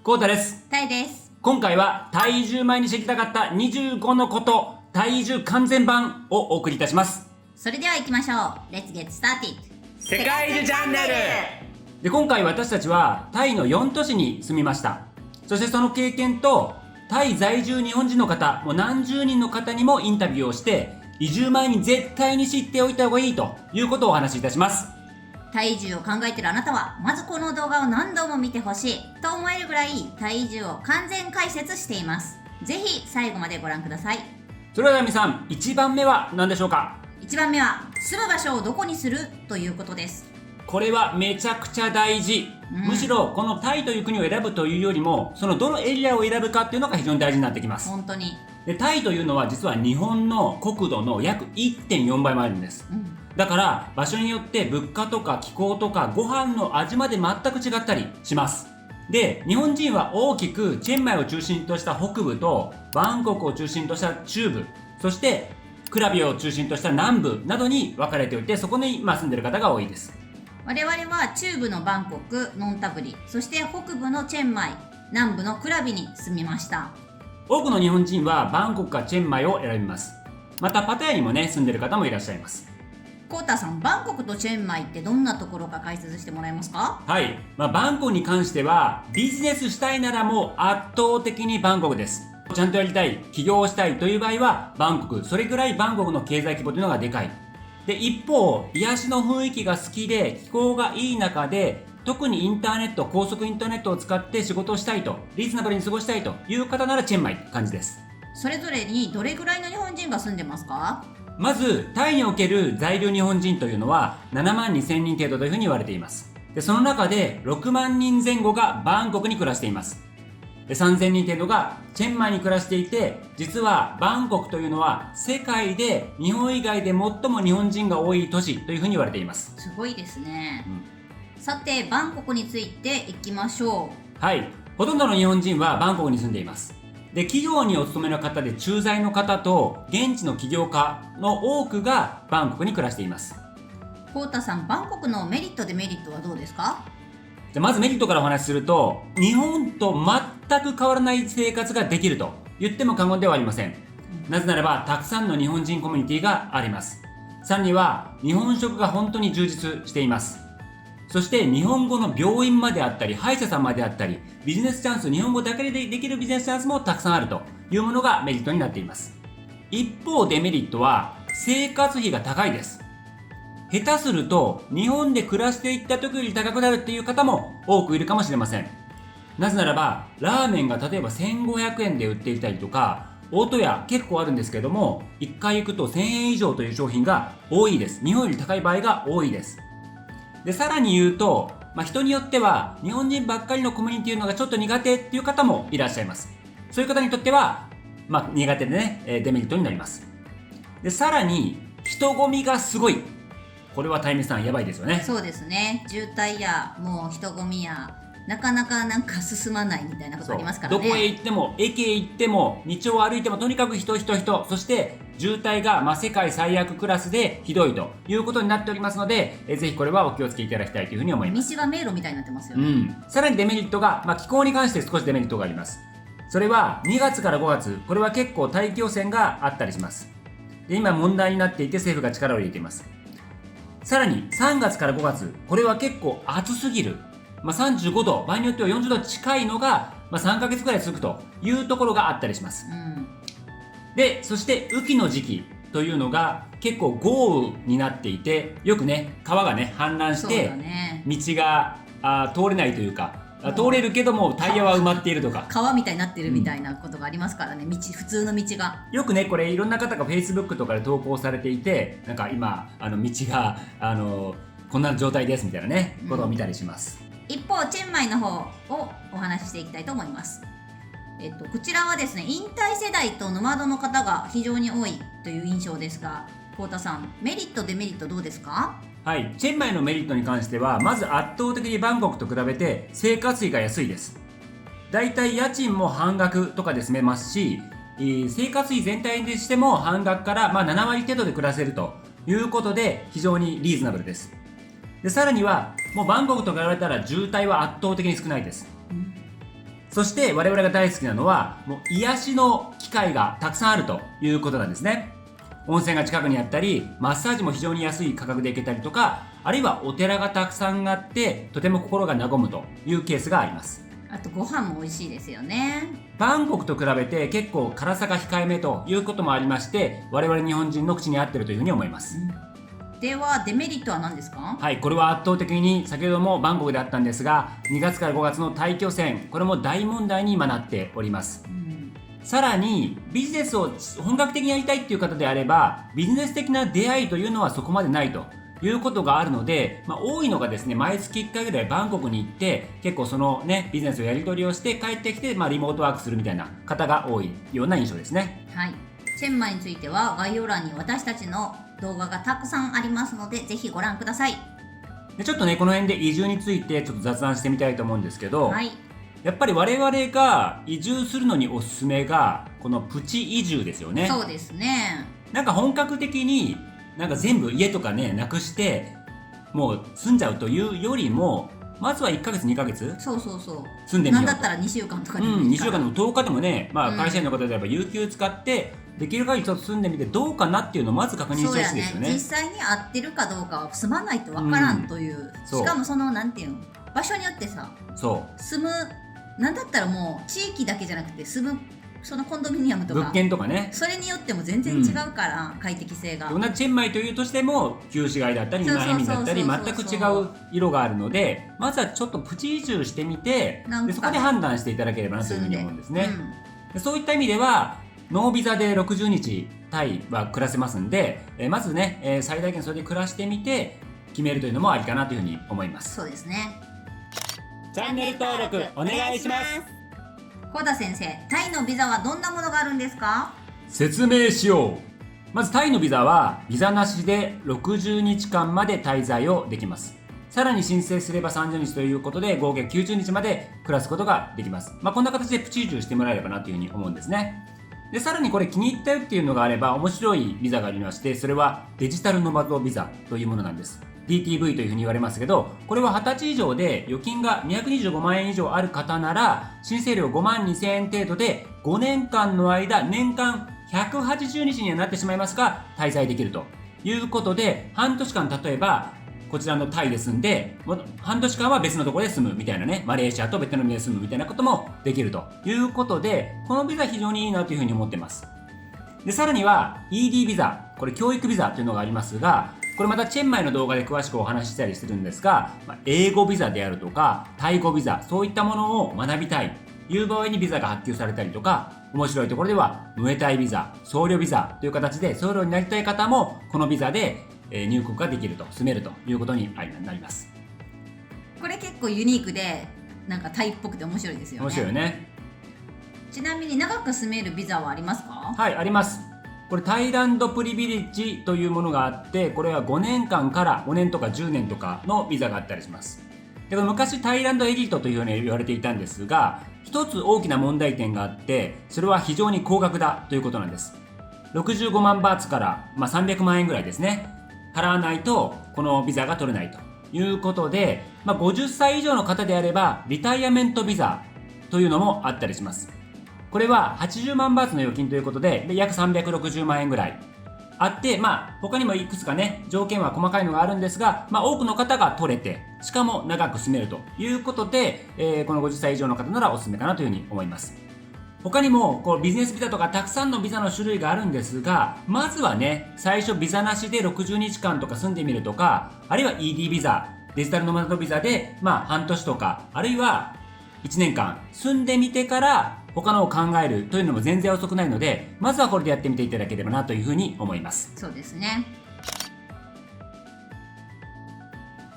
コウタです。タイです。今回は体重前に知りたかった25のこと、体重完全版をお送りいたします。それでは行きましょう。Let's get started。世界中チャンネルで、今回私たちはタイの4都市に住みました。そしてその経験と、タイ在住日本人の方、もう何十人の方にもインタビューをして、移住前に絶対に知っておいた方がいいということをお話しいたします。体重を考えているあなたは、まずこの動画を何度も見てほしいと思えるぐらい体重を完全解説しています。ぜひ最後までご覧ください。それでは皆さん、1番目は何でしょうか1番目は、住む場所をどこにするということです。これはめちゃくちゃ大事。むしろこのタイという国を選ぶというよりも、そのどのエリアを選ぶかっていうのが非常に大事になってきます。本当に。で、タイというのは実は日本の国土の約 1.4 倍もあるんです。だから場所によって物価とか気候とかご飯の味まで全く違ったりします。で、日本人は大きくチェンマイを中心とした北部とバンコクを中心とした中部、そしてクラビを中心とした南部などに分かれておいて、そこに今住んでる方が多いです。我々は中部のバンコク、ノンタブリ、そして北部のチェンマイ、南部のクラビに住みました。多くの日本人はバンコクかチェンマイを選びます。またパタヤにもね、住んでる方もいらっしゃいます。コウタさん、バンコクとチェンマイってどんなところか解説してもらえますか？はい、バンコクに関してはビジネスしたいならもう圧倒的にバンコクです。ちゃんとやりたい、起業したいという場合はバンコク、それぐらいバンコクの経済規模というのがでかい。で、一方、癒しの雰囲気が好きで気候がいい中で、特にインターネット、高速インターネットを使って仕事をしたいと、リーズナブルに過ごしたいという方ならチェンマイって感じです。それぞれにどれぐらいの日本人が住んでますか？まず、タイにおける在留日本人というのは7万2000人程度というふうに言われています。で、その中で6万人前後がバンコクに暮らしています。で、3000人程度がチェンマイに暮らしていて、実はバンコクというのは世界で日本以外で最も日本人が多い都市というふうに言われています。すごいですね。さて、バンコクについていきましょう。はい。ほとんどの日本人はバンコクに住んでいます。で、企業にお勤めの方で駐在の方と現地の起業家の多くがバンコクに暮らしています。コウタさん、バンコクのメリットデメリットはどうですか？じゃまずメリットからお話しすると、日本と全く変わらない生活ができると言っても過言ではありません。なぜならばたくさんの日本人コミュニティがあります。さらには日本食が本当に充実しています。そして日本語の病院まであったり、歯医者さんまであったり、ビジネスチャンス、日本語だけでできるビジネスチャンスもたくさんあるというものがメリットになっています。一方デメリットは生活費が高いです。下手すると日本で暮らしていった時より高くなるっていう方も多くいるかもしれません。なぜならばラーメンが例えば1500円で売っていたりとか、大戸屋結構あるんですけども、1回行くと1000円以上という商品が多いです。日本より高い場合が多いです。で、さらに言うと、人によっては日本人ばっかりのコミュニティのがちょっと苦手っていう方もいらっしゃいます。そういう方にとっては、苦手でね、デメリットになります。で、さらに人混みがすごい。これはタイミさんやばいですよね。そうですね。渋滞やもう人混みやなかなか進まないみたいなことありますからね。どこへ行っても、駅へ行っても、道を歩いても、とにかく人、そして渋滞が世界最悪クラスでひどいということになっておりますので、ぜひこれはお気をつけいただきたいというふうに思います。道が迷路みたいになってますよね。さらにデメリットが、気候に関して少しデメリットがあります。それは2月から5月、これは結構大気汚染があったりします。で、今問題になっていて政府が力を入れています。さらに3月から5月、これは結構暑すぎる。35度、場合によっては40度近いのが、3ヶ月くらい続くというところがあったりします。で、そして雨季の時期というのが結構豪雨になっていて、よくね、川がね、氾濫して、道が通れないというか、通れるけどもタイヤは埋まっているとか、川みたいになってるみたいなことがありますからね、普通の道が。よくね、これいろんな方が Facebook とかで投稿されていて、なんか今道がこんな状態ですみたいなね、ことを見たりします。一方チェンマイの方をお話ししていきたいと思います。こちらはですね、引退世代とノマドの方が非常に多いという印象ですが、コウタさん、メリットデメリットどうですか？はい、チェンマイのメリットに関しては、まず圧倒的にバンコクと比べて生活費が安いです。だいたい家賃も半額とかで住めますし、生活費全体にしても半額から7割程度で暮らせるということで非常にリーズナブルです。で、さらにはもうバンコクと比べたら渋滞は圧倒的に少ないです。そして我々が大好きなのはもう癒しの機会がたくさんあるということなんですね。温泉が近くにあったり、マッサージも非常に安い価格で行けたりとか、あるいはお寺がたくさんあってとても心が和むというケースがあります。あとご飯も美味しいですよね。バンコクと比べて結構辛さが控えめということもありまして、我々日本人の口に合っているというふうに思います。ではデメリットは何ですか？はい、これは圧倒的に先ほどもバンコクであったんですが、2月から5月の大気汚染、これも大問題に今なっております。さらにビジネスを本格的にやりたいっていう方であれば、ビジネス的な出会いというのはそこまでないということがあるので、多いのがですね、毎月1回ぐらいバンコクに行って結構そのねビジネスをやり取りをして帰ってきて、リモートワークするみたいな方が多いような印象ですね。はい、チェンマイについては概要欄に私たちの動画がたくさんありますので、ぜひご覧ください。でちょっとねこの辺で移住についてちょっと雑談してみたいと思うんですけど、はい、やっぱり我々が移住するのにおすすめがこのプチ移住ですよね。そうですね。なんか本格的になんか全部家とかねなくしてもう住んじゃうというよりも、まずは1ヶ月2ヶ月そう住んでみようと。なんだったら2週間とかでもい2いから、週間でも10日でもね、会社員の方であれば有給使ってできる限りちょっと住んでみてどうかなっていうのをまず確認してほしいですよね。実際に合ってるかどうかは住まないとわからんという、しかもそのなんていうの、場所によってさ、住むなんだったらもう地域だけじゃなくて住むそのコンドミニアムとか物件とかね、それによっても全然違うから、快適性が。同じチェンマイというとしても旧市街だったりナヘミだったり全く違う色があるので、まずはちょっとプチ移住してみて、でそこで判断していただければなというふうに思うんですね。でそういった意味ではノービザで60日タイは暮らせますんで、まずね、最大限それで暮らしてみて決めるというのもありかなというふうに思います。そうですね。チャンネル登録お願いします。小田先生、タイのビザはどんなものがあるんですか？説明しよう。まずタイのビザはビザなしで60日間まで滞在をできます。さらに申請すれば30日ということで合計90日まで暮らすことができます。こんな形でプチ移住してもらえればなというふうに思うんですね。でさらにこれ気に入ったよっていうのがあれば面白いビザがありまして、それはデジタルノマドビザというものなんです。 DTV というふうに言われますけど、これは20歳以上で預金が225万円以上ある方なら申請料5万2000円程度で5年間の間年間180日にはなってしまいますが滞在できるということで、半年間例えばこちらのタイで住んで半年間は別のところで住むみたいなね、マレーシアとベトナムで住むみたいなこともできるということで、このビザ非常にいいなというふうに思ってます。でさらには ED ビザ、これ教育ビザというのがありますが、これまたチェンマイの動画で詳しくお話ししたりするんですが、英語ビザであるとかタイ語ビザ、そういったものを学びたいという場合にビザが発給されたりとか、面白いところではムエタイビザ、僧侶ビザという形で僧侶になりたい方もこのビザで入国ができると、住めるということになります。これ結構ユニークでなんかタイっぽくて面白いですよね。面白いよね。ちなみに長く住めるビザはありますか？はい、あります。これタイランドプリビレッジというものがあって、これは5年間から5年とか10年とかのビザがあったりします。で昔タイランドエリートというふうに言われていたんですが、一つ大きな問題点があって、それは非常に高額だということなんです。65万バーツから、300万円ぐらいですね、払わないとこのビザが取れないということで、50歳以上の方であればリタイアメントビザというのもあったりします。これは80万バーツの預金ということで約360万円ぐらいあって、他にもいくつかね条件は細かいのがあるんですが、多くの方が取れて、しかも長く住めるということで、この50歳以上の方ならおすすめかなというふうに思います。他にもビジネスビザとかたくさんのビザの種類があるんですが、まずはね最初ビザなしで60日間とか住んでみるとか、あるいは ED ビザ、デジタルノマドビザで半年とかあるいは1年間住んでみてから他のを考えるというのも全然遅くないので、まずはこれでやってみていただければなというふうに思います。そうですね。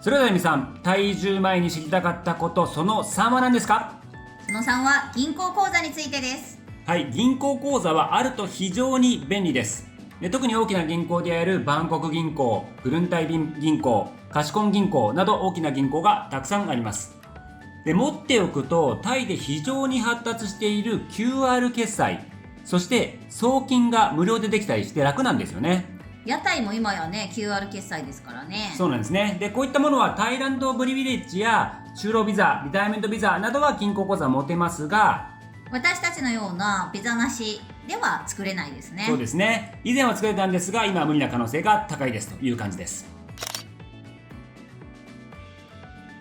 それでは由美さん、タイ移住前に知りたかったことその3は何ですか？その3は銀行口座についてです。はい、銀行口座はあると非常に便利です。で特に大きな銀行であるバンコク銀行、クルンタイ銀行、カシコン銀行など大きな銀行がたくさんあります。で持っておくとタイで非常に発達している QR 決済、そして送金が無料でできたりして楽なんですよね。屋台も今やね QR 決済ですからね。そうなんですね。でこういったものはタイランドプリビレッジや就労ビザ、リタイアメントビザなどは銀行口座持てますが、私たちのようなビザなしでは作れないですね。そうですね。以前は作れたんですが、今は無理な可能性が高いですという感じです。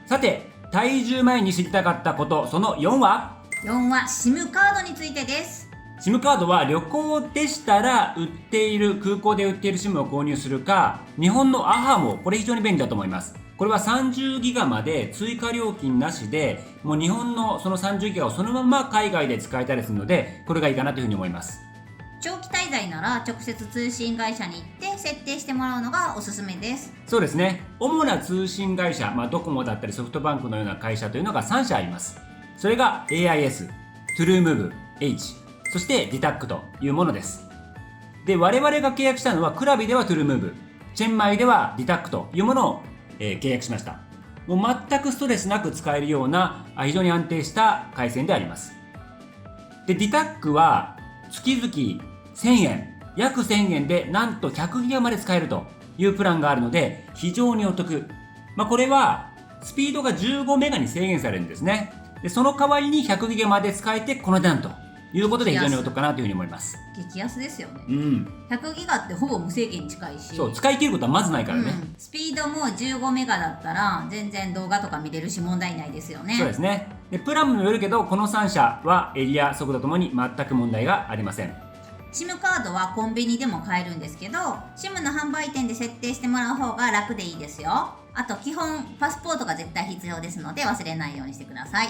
さて、退住前に知りたかったこと、その4は4は SIM カードについてです。SIM カードは旅行でしたら空港で売っている SIM を購入するか、日本のアハモ、これ非常に便利だと思います。これは30ギガまで追加料金なしで、もう日本のその30ギガをそのまま海外で使えたりするので、これがいいかなというふうに思います。長期滞在なら直接通信会社に行って設定してもらうのがおすすめです。そうですね。主な通信会社、ドコモだったりソフトバンクのような会社というのが3社あります。それが AIS、TrueMove、H、そしてDTACというものです。で、我々が契約したのはクラビでは TrueMove、チェンマイではDTACというものを、契約しました。もう全くストレスなく使えるような非常に安定した回線であります。で、DTACは月々1000円、約1000円でなんと100ギガまで使えるというプランがあるので非常にお得。これはスピードが15メガに制限されるんですね。で、その代わりに100ギガまで使えてこの値段ということで非常にお得かなというふうに思います。激安ですよね。100 100ギガってほぼ無制限に近いし、そう、使い切ることはまずないからね。スピードも15メガだったら全然動画とか見れるし問題ないですよね。そうですね。で、プランもよるけどこの3社はエリア速度ともに全く問題がありません。SIM カードはコンビニでも買えるんですけど、 SIM の販売店で設定してもらう方が楽でいいですよ。あと基本パスポートが絶対必要ですので忘れないようにしてください。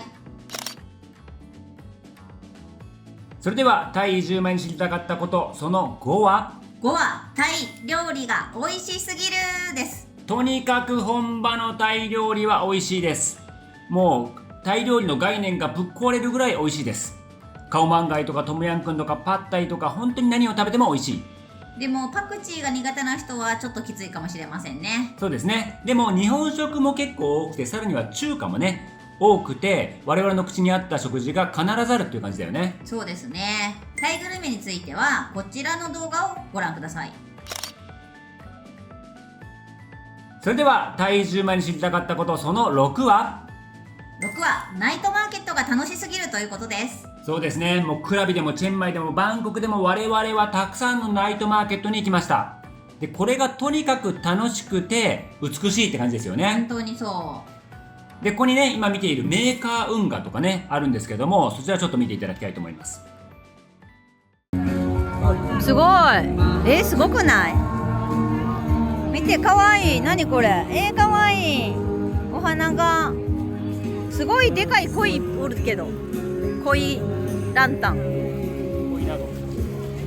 それではタイ移住前に知りたかったことその5は5はタイ料理が美味しすぎるです。とにかく本場のタイ料理は美味しいです。もうタイ料理の概念がぶっ壊れるぐらい美味しいです。カオマンガイとかトムヤンクンとかパッタイとか本当に何を食べても美味しい。でもパクチーが苦手な人はちょっときついかもしれませんね。そうですね。でも日本食も結構多くて、さらには中華もね多くて、我々の口に合った食事が必ずあるっていう感じだよね。そうですね。タイグルメについてはこちらの動画をご覧ください。それではタイ移住前に知りたかったことその6は6はナイトマーケットが楽しすぎるということです。そうですね。もうクラビでもチェンマイでもバンコクでも我々はたくさんのナイトマーケットに行きました。で、これがとにかく楽しくて美しいって感じですよね。本当にそう。で、ここにね今見ているメーカー運河とかねあるんですけども、そちらちょっと見ていただきたいと思います。すごい。すごくない？見て、かわいい。何これ？かわいい。お花がすごいでかい鯉おるけど、鯉ランタン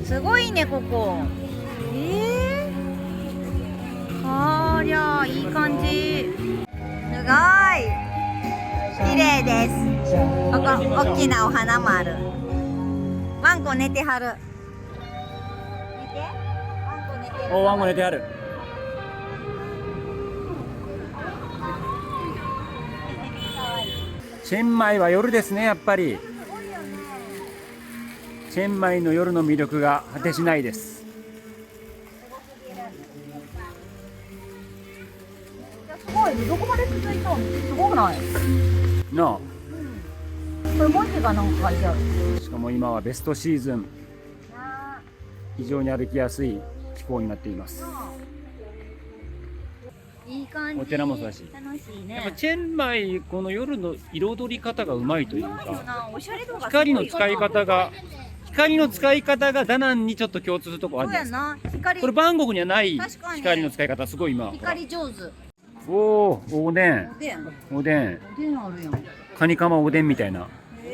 すごいねここ。ありゃいい感じ。すごい綺麗です。ここ大きなお花もある。ワンコ寝てはる。ワンコ寝てはる。チェンマイは夜ですね。やっぱりチェンマイの夜の魅力が果てしないです。すごい、どこまで続いたの？すごくない？のこれ文字がなんか書いてある。しかも今はベストシーズン、非常に歩きやすい気候になっています。いい感じ。お寺もそうだし、楽しいね。やっぱチェンマイこの夜の彩り方がうまいというか、おしゃれ度がすごい。光の使い方がダナンにちょっと共通するところあるじゃないですか。これバンコクにはない光の使い方、すごい今。光上手。おお、おでん。おでん。あるやん。カニカマおでんみたいな。い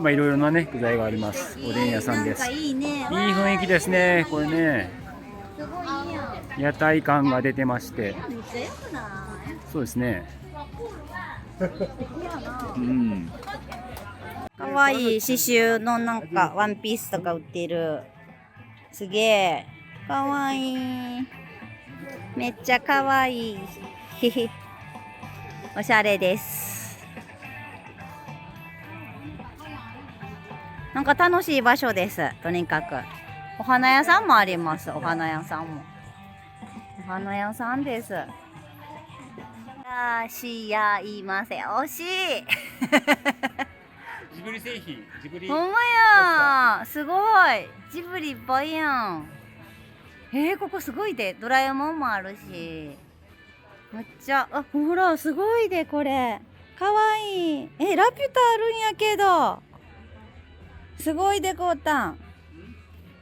ろいろなね具材があります。おでん屋さんです。いい雰囲気ですね。これね、屋台感が出てまして、そうですね。かわいい刺繍のなんかワンピースとか売ってる。すげえかわいい。めっちゃかわいい。おしゃれです。なんか楽しい場所です。とにかくお花屋さんもあります。お花屋さんです。しやいません。惜しい。ジブリ製品、ジブリ。ほんまや。すごい。ジブリいっぱいやん。ここすごいで。ドラえもんもあるし。めっちゃ、ほら、すごいで、これ。かわいい。ラピュタあるんやけど。すごいで、こうたん。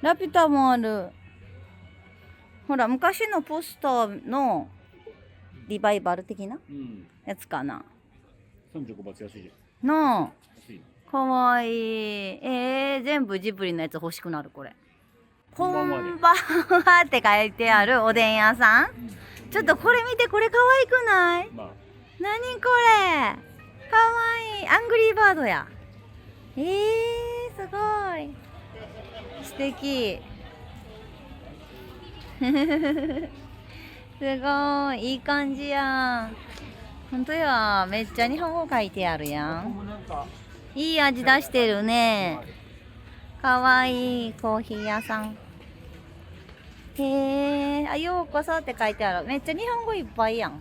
ラピュタもある。ほら、昔のポスターのリバイバル的なやつかな。35バツ安いじなあ。安い。かわいい。全部ジブリのやつ欲しくなる、これ。こんばんはって書いてあるおでん屋さん。ちょっとこれ見て、これかわいくない？なにこれ。かわいい。アングリーバードや。すごい。素敵。すごい。いい感じやん。ほんとや。めっちゃ日本語書いてあるやん。いい味出してるね。かわいいコーヒー屋さん。ようこそって書いてある。めっちゃ日本語いっぱいやん。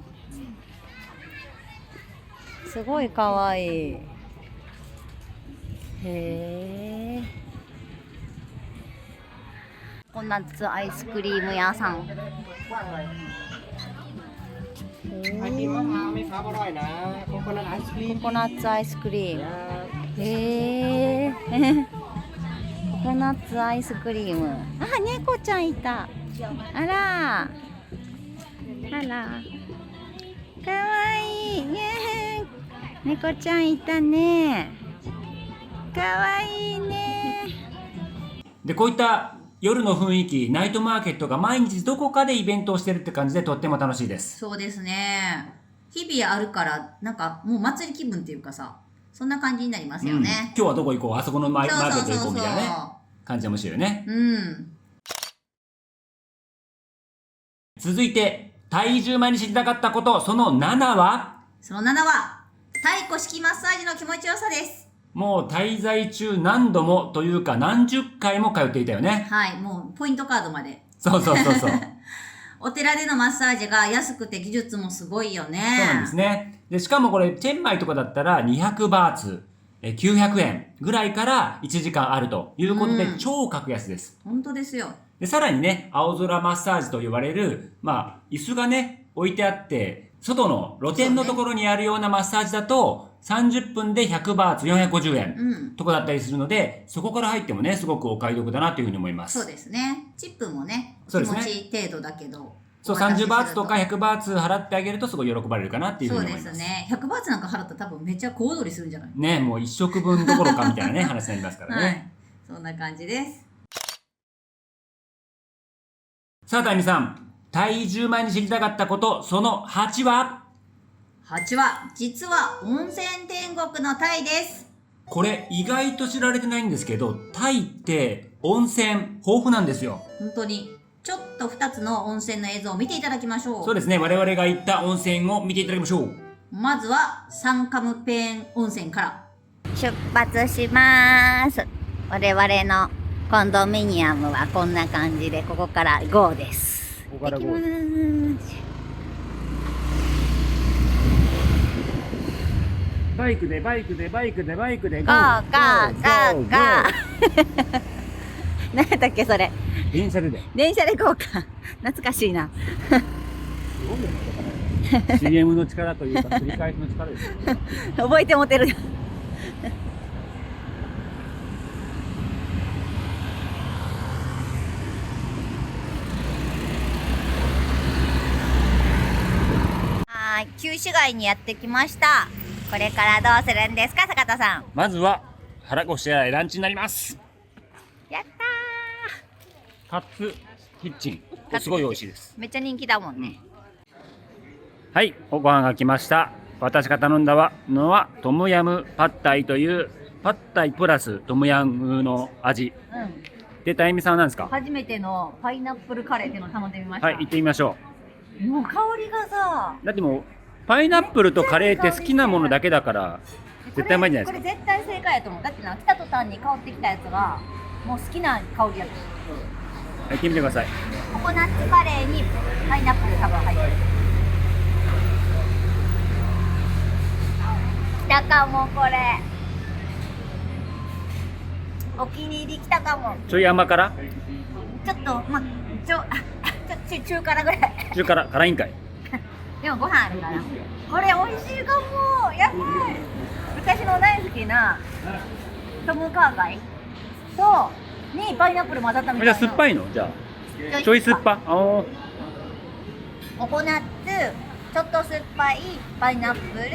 すごいかわいい。ココナッツアイスクリーム屋さん。ココナッツアイスクリーム。ココナッツアイスクリーム。猫ちゃんいた。あら。かわいい。猫ちゃんいたね。かわいいね。で、こういった夜の雰囲気、ナイトマーケットが毎日どこかでイベントをしてるって感じでとっても楽しいです。そうですね。日々あるから、なんかもう祭り気分っていうかさ、そんな感じになりますよね。今日はどこ行こう、あそこのマーケット行こうみたいなね、感じで面白いよね。続いて、体重前に知りたかったこと、その7は？その7は、太鼓式マッサージの気持ちよさです。もう滞在中何度もというか何十回も通っていたよね。はい、もうポイントカードまで。そう。お寺でのマッサージが安くて技術もすごいよね。そうなんですね。で、しかもこれ、チェンマイとかだったら200バーツ、900円ぐらいから1時間あるということで、超格安です。本当ですよ。で、さらにね、青空マッサージと呼ばれる、椅子がね、置いてあって、外の露店のところにあるようなマッサージだと、30分で100バーツ450円とかだったりするので、そこから入ってもね、すごくお買い得だなというふうに思います。そうですね。チップもね、気持ち程度だけど。そう、30バーツとか100バーツ払ってあげるとすごい喜ばれるかなっていうふうに思います。そうですね。100バーツなんか払ったら多分めっちゃ小躍りするんじゃない？ね、もう1食分どころかみたいなね、話になりますからね。はい。そんな感じです。さあ、タイミさん。体重前に知りたかったこと、その8は？ 8は、実は温泉天国のタイです。これ意外と知られてないんですけど、タイって温泉豊富なんですよ。本当に。ちょっと2つの温泉の映像を見ていただきましょう。そうですね。我々が行った温泉を見ていただきましょう。まずはサンカムペーン温泉から出発します。我々のコンドミニアムはこんな感じで、ここから GO です。ここから GO。バイクで GO。何やったっけそれ。電車で GO か。懐かしいな。CM の力というか繰り返しの力ですよ。覚えてもてる。旧市街にやってきました。これからどうするんですか、坂田さん。まずは腹ごしらえランチになります。やったー。カツキッチン、すごい美味しいです。めっちゃ人気だもんね。はい、ご飯が来ました。私が頼んだのはトムヤムパッタイというパッタイプラストムヤムの味。で、たゆみさんは何ですか？初めてのパイナップルカレーっていうのを頼んでみました。はい、行ってみましょう。もう香りがさ。だってもうパイナップルとカレーって好きなものだけだから絶対うまいんじゃないですか。これ絶対正解やと思う。だってな、来た途端に香ってきたやつがもう好きな香りやと思う。行ってみてください。ココナッツカレーにパイナップル多分入ってる。たかもこれ。お気に入り来たかも。ちょい甘辛？ちょっと中辛ぐらい。中辛、辛いんかい。でもご飯あるからこれ美味しいかも。やばい。私の大好きなトムカーガイとにパイナップル混ざったみたいな。じゃあ酸っぱいの？じゃあちょい酸っぱ。ココナッツちょっと酸っぱいパイナップル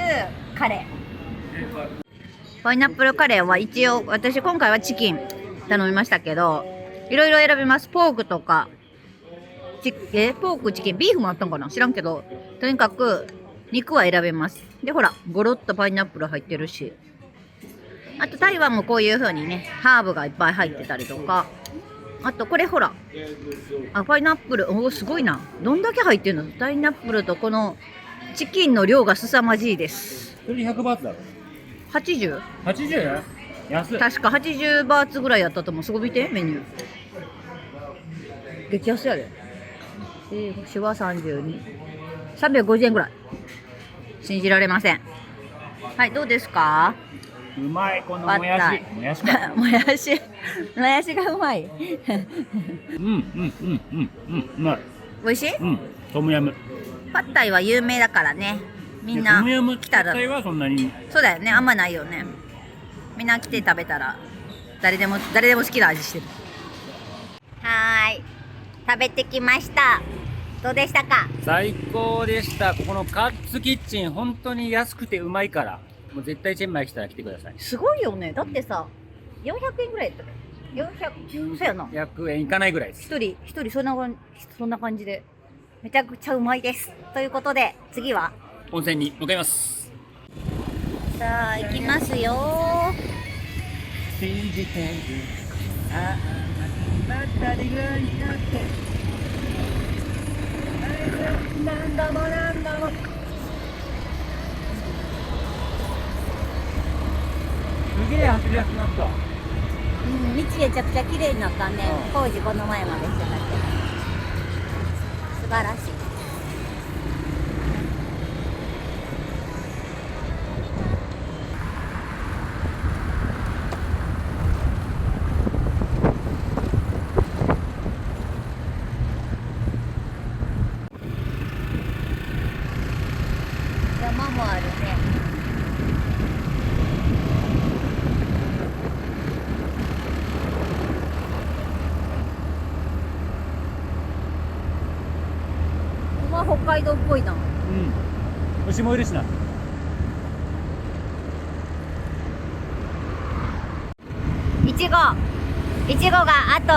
カレー。パイナップルカレーは一応私今回はチキン頼みましたけど、いろいろ選べます。ポークとかポーク、チキン、ビーフもあったんかな知らんけど、とにかく肉は選べます。でほらゴロッとパイナップル入ってるし、あと台湾もこういう風にねハーブがいっぱい入ってたりとか、あとこれほらパイナップル、すごいな。どんだけ入ってるの？パイナップルとこのチキンの量が凄まじいです。それ100バーツだろ。 80？ 80？ 安い。確か80バーツぐらいやったと思う。そこ見てメニュー激安やで。シワ32、350円ぐらい。信じられません。はい、どうですか？うまい、このもやし。もやしか。もやしがうまい。うまい。美味しい？トムヤム。パッタイは有名だからね。みんなトムヤム来たら。パッタイはそんなに。そうだよね、あんまないよね。みんな来て食べたら誰でも好きな味してる。はーい、食べてきました。どうでしたか？最高でした。ここのカッツキッチン本当に安くてうまいから、もう絶対チェンマイ来たら来てください。すごいよね。だってさ、400円ぐらいやったっけ？400、そうやな。100円いかないぐらいです。一人そんな感じでめちゃくちゃうまいです。ということで次は温泉に向かいます。さあ行きますよ。信じてるあなたでぐらいになって何度も何度も。すげえ走りやすくなった。道めちゃくちゃ綺麗になったね。工事この前までしてたけど素晴らしい。山もあるね。北海道っぽいな。牛もいるしな。いちごがあと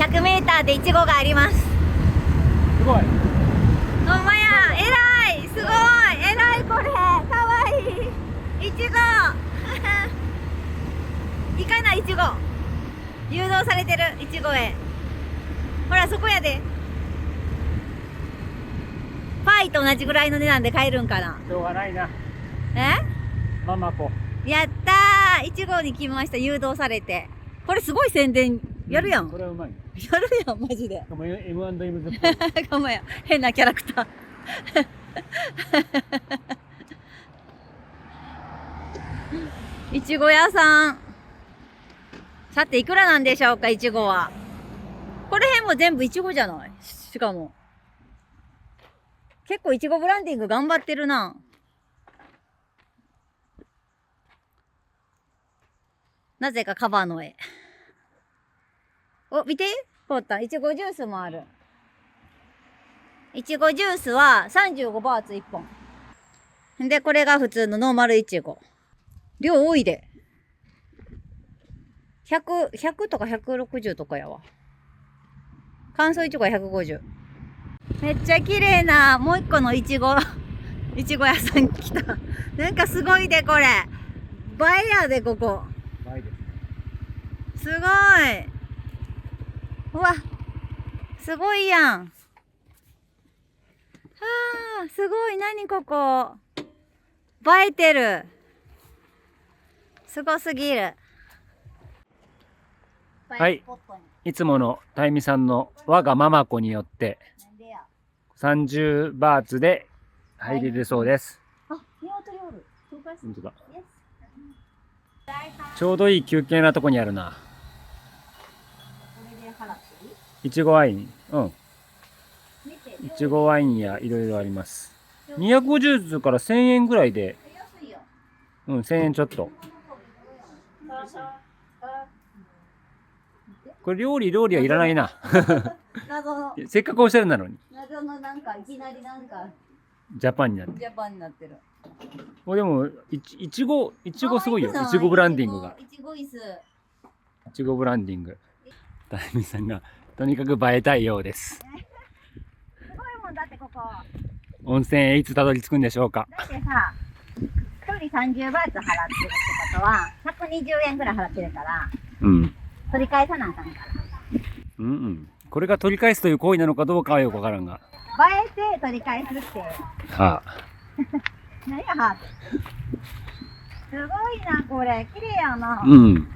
100m でいちごがあります。すごい。ほんまや、えらい、すごい、えらい、これかわいいいちごいかないいちご誘導されてる。いちごへほらそこやで。パイと同じぐらいの値段で買えるんかな。しょうがないな。ママ子。やったー、いちごに来ました。誘導されて。これすごい宣伝やるやん。これはうまい。やるやんマジで。M&M ズっぽい。かもや、変なキャラクターいちご屋さん。さていくらなんでしょうか、いちごは。これ辺も全部いちごじゃない？しかも結構いちごブランディング頑張ってるな。なぜかカバーの絵。お、見て、こうたいちごジュースもある。いちごジュースは35バーツ1本。で、これが普通のノーマルいちご。量多いで。100とか160とかやわ。乾燥いちごは150。めっちゃ綺麗な、もう一個のいちご屋さん来た。なんかすごいで、これ。映えやで、ここ。すごい。うわ、すごいやん。はあ、すごい。何ここ。映えてる。すごすぎる。はい。いつものタイミさんの我がママ子によって30バーツで入れるそうです。あ、鶏おる。本当だ。ちょうどいい休憩なとこにあるな。これで払っていい？いちごワイン。うん。いちごワインやいろいろあります。250ずつから1000円ぐらいで、安いよ。うん、1000円ちょっと。これ料理はいらないな。謎のせっかくおしゃれなのに。なんかいきなりなんかジャパンになる。ジャパンになってる。でもいちごすごいよ。いちごブランディングが。いちご椅子。いちごブランディング。タイミさんがとにかく映えたいようです。すごいもんだってここ。温泉へいつたどり着くんでしょうか。だってさ、1人30バーツ払ってるってことは120円ぐらい払ってるから、うん。取り返さなあかんから。うんうん。これが取り返すという行為なのかどうかはよくわからんが。映えて取り返すって。はあ。何やはって。すごいなこれ、綺麗やな。うん。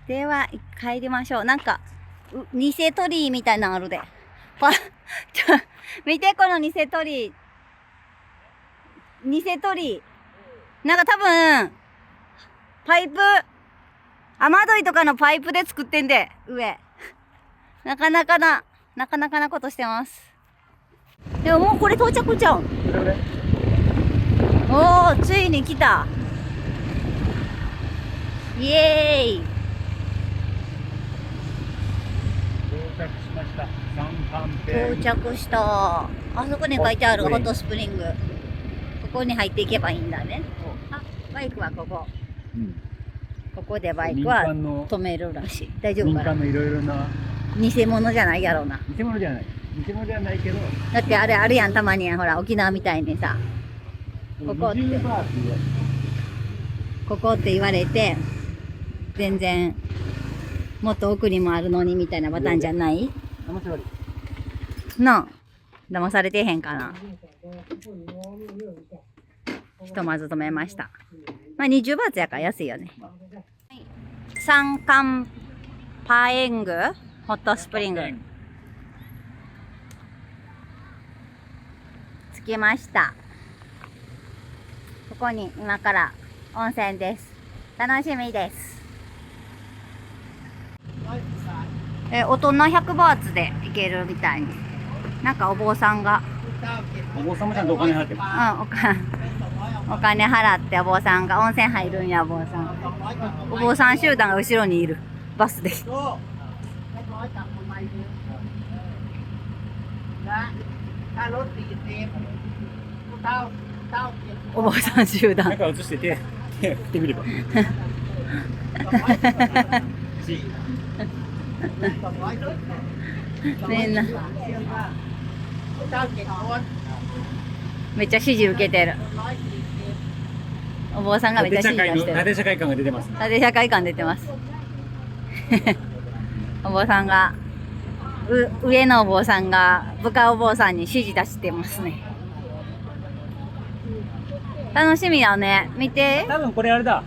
では帰りましょう。なんか偽鳥居みたいなのあるで。見てこの偽鳥居。偽鳥居。なんか多分パイプ、雨どいとかのパイプで作ってんで、上。なかなかなことしてます。でももうこれ到着ちゃう。おー、ついに来た。イエーイ。到着しました。三冠到着した。あそこに書いてあるホットスプリング。ここに入っていけばいいんだね。あ、バイクはここ。うん。ここでバイクは止めるらしい。大丈夫かな。民間のいろいろな。偽物じゃないやろうな。偽物じゃない。偽物ではないけど。だってあれあるやん、たまにほら沖縄みたいにさ。ここって。ここって言われて、全然もっと奥にもあるのにみたいなパターンじゃない？なあ、騙されてへんかな。ひとまず止めました。まあ20バーツやから安いよね。三冠パエングホットスプリング着きました。ここに今から温泉です。楽しみです。大人100バーツで行けるみたいに。なんかお坊さんが。お坊さんもちゃんとお金払ってます。お金払ってお坊さんが温泉入るんや、お坊さん。お坊さん集団が後ろにいる。バスで。お坊さん集団。なんか映して手振ってみれば。みんなめっちゃ指示受けてる。お坊さんがめっちゃ指示してる。縦社会感が出てます。縦社会感出てます。お坊さんが上のお坊さんが部下お坊さんに指示出してますね。楽しみだね。見て。多分これあれだ。ん？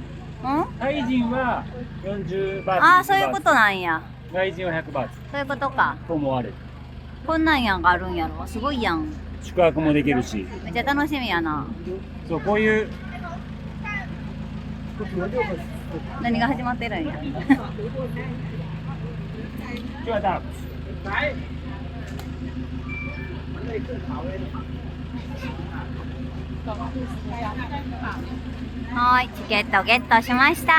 タイ人は40バーツ。ああ、そういうことなんや。外人は100バーツ。そういうことか。と思われる。こんなんやんがあるんやろ。すごいやん。宿泊もできるし。めっちゃ楽しみやな。そう、こういう。何が始まってるんや。今日はだ。はい、チケットゲットしました。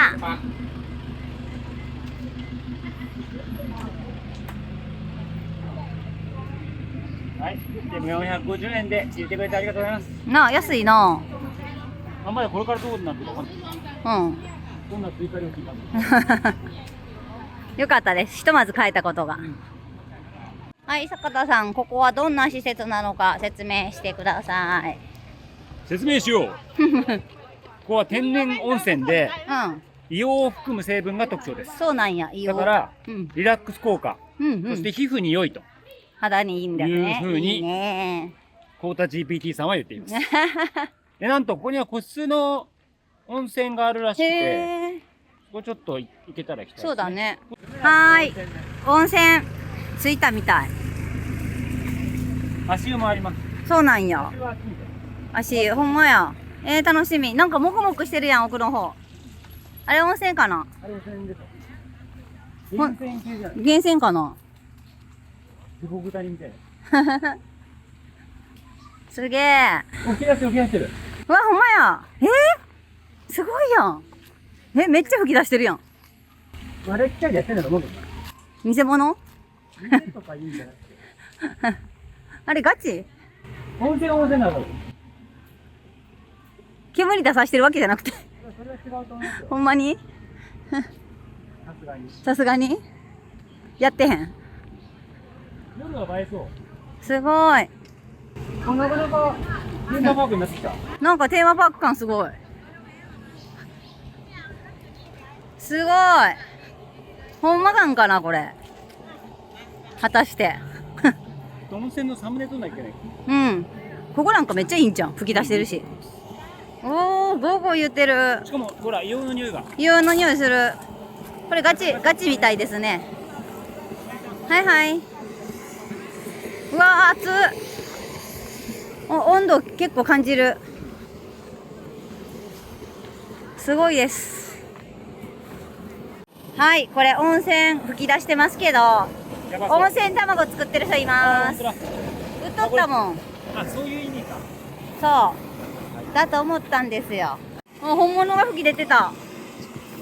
はい、でも450円で入れてくれてありがとうございます。なあ、安いな。あんまりこれからどうなってるか分かんない。うん。どんな追加料金か。よかったです。ひとまず変えたことが。はい、坂田さん、ここはどんな施設なのか説明してください。説明しよう。ここは天然温泉で、硫黄を含む成分が特徴です。そうなんや、硫黄。だから、リラックス効果、そして皮膚に良いと。肌にいいんだね。いうふうに、ね、コータ GPT さんは言っています。で、なんとここには個室の温泉があるらしくて、ここちょっと行けたら行きたいですね。そうだね。はーい。温泉着いたみたい。足湯もあります。そうなんや。足湯、ほんまや。楽しみ。なんかもくもくしてるやん、奥の方。あれ温泉かな？あれ温泉ですか？ほん源泉系じゃない？源泉かな？地獄谷みたいすげえ。な。起き出してる。うわ、ほんまや。すごいやん。めっちゃ吹き出してるやん。あれっちゃいでやってんだと思うけどな。偽物夢とかいいんじゃなくて。あれガチ？温泉なの。煙出さしてるわけじゃなくて。それは違うと思うよ。ほんまに？さすがに。さすがにやってへん。夜は映えそう。すごい。なかなかテーマパークになってきた。なんかテーマパーク感すごい。すごい。ほんまかんかな、これ。果たして。温泉のサムネ撮んなきゃいけない。うん。ここなんかめっちゃいいんじゃん。吹き出してるし。おー、ゴーゴー言ってる。しかも、ほら、硫黄の匂いが。硫黄の匂いする。これガチみたいですね。はいはい。うわー、熱っ。温度結構感じる。すごいです。はい、これ温泉吹き出してますけど、やばそう。温泉卵作ってる人います。本当だ。売っとったもん。あ、そういう意味か。そう。だと思ったんですよ。本物が吹き出てた。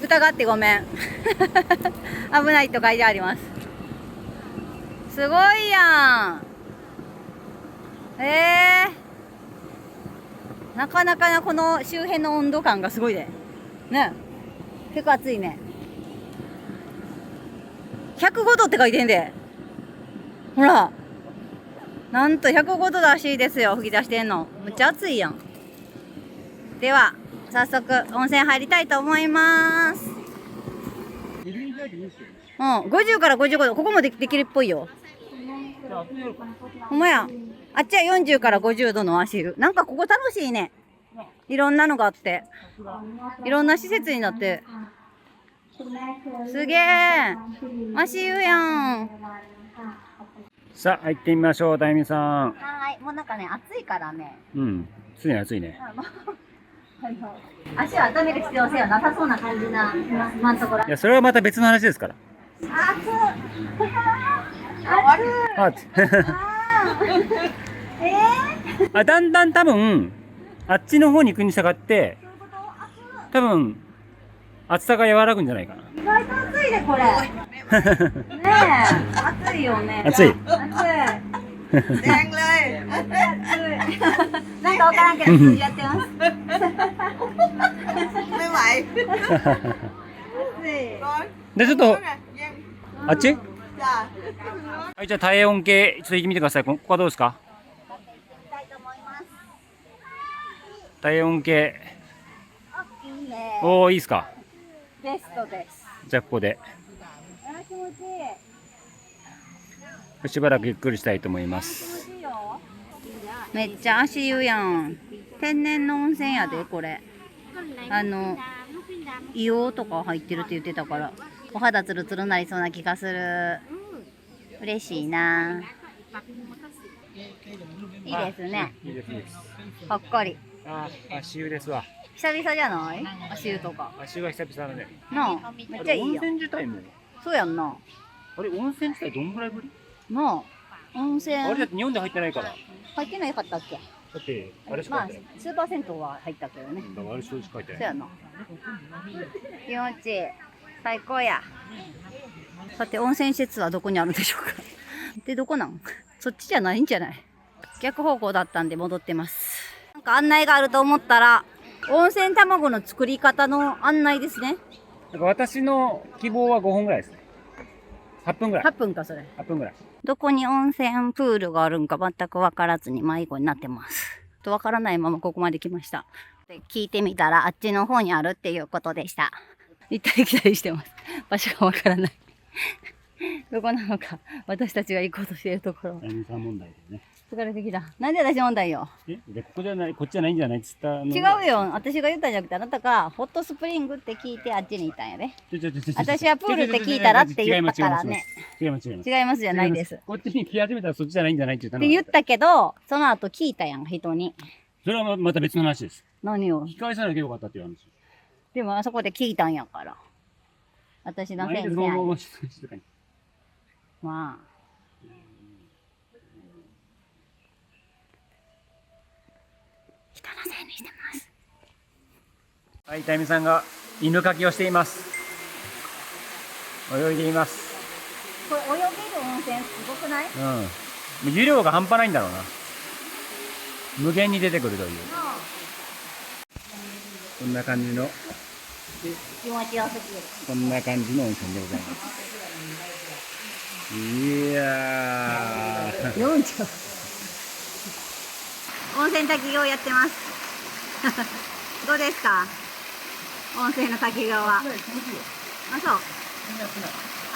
疑ってごめん。危ないと書いてあります。すごいやん。なかなかなこの周辺の温度感がすごいで。ね。結構暑いね。105度って書いてんで。ほら。なんと105度らしいですよ。吹き出してんの。めっちゃ暑いやん。では、早速温泉入りたいと思います。うん、50から55度。ここもできるっぽいよ。ほんまや。あっちは40から50度の足湯。なんかここ楽しいね。いろんなのがあって。いろんな施設になって。すげえ。足湯やん。さあ、入ってみましょう、大美さん。はい。もうなんかね、暑いからね。うん。常に暑いね。足を温める必要性はなさそうな感じな、今のところ。いや、それはまた別の話ですから。暑あ、あ、だんだん多分、あっちの方に行くに従って、多分、暑さが和らぐんじゃないかな。意外と暑いね、これ。ねえ、暑いよね。暑い。暑い。なんかわからんけど、数字やってます。で、ちょっと、あっちはい、じゃあ、体温計、ちょっと行ってみてください。ここはどうですか？体温計。いいね。おー、いいですか？ベストです。じゃあ、ここで。気持ちいい。しばらくゆっくりしたいと思います。めっちゃ足湯やん。天然の温泉やで、これ。硫黄とか入ってるって言ってたから、お肌ツルツルになりそうな気がする。嬉しいな。いいですね。いいですね。ほっこり。あ、足湯ですわ。久々じゃない？足湯とか。足湯は久々だね。なあ、めっちゃいい温やん。泉自体も。そうやんな。あれ、温泉自体どんぐらいぶり？なあ、温泉。あれだって日本で入ってないから。入ってないかったっけ？だって、あれしかまあ入ってない。、スーパー銭湯は入ったけどね。だからあれしか書いてない。そうやな。気持ちいい。最高や。さて、温泉施設はどこにあるんでしょうか。で、どこなんそっちじゃないんじゃない？逆方向だったんで戻ってます。なんか案内があると思ったら、温泉卵の作り方の案内ですね。なんか私の希望は5分ぐらいですね。8分ぐらい。 8分か、それ。 8分ぐらい。どこに温泉プールがあるんか全く分からずに迷子になってます。と分からないままここまで来ました。で、聞いてみたらあっちの方にあるっていうことでした。行ったり来たりしてます。場所が分からない。どこなのか、私たちが行こうとしているところ。大美さん問題ですね。疲れてきた。なんで私問題よ。で、ここじゃない、こっちじゃないんじゃないっつったの。違うよ。私が言ったんじゃなくて、あなたがホットスプリングって聞いてあっちに行ったんやで。私はプールって聞いたらって言ったからね。違います。違います。違いますじゃないです。っこっちに来始めたらそっちじゃないんじゃないって言ったの。て言ったけど、その後聞いたやん、人に。それはまた別の話です。何を？引き返さなきゃよかったっていう話。でもあそこで聞いたんやから。私の先生や。まあ。人のせいにしてます。はい、タイミさんが犬かきをしています。泳いでいます。これ泳げる温泉すごくない？うん。湯量が半端ないんだろうな。無限に出てくるという。こんな感じの。気持ちよすぎる。こんな感じの温泉でございます。いやー。読んじゃう。温泉滝行やってます。どうですか？温泉の滝行は。あ、そう。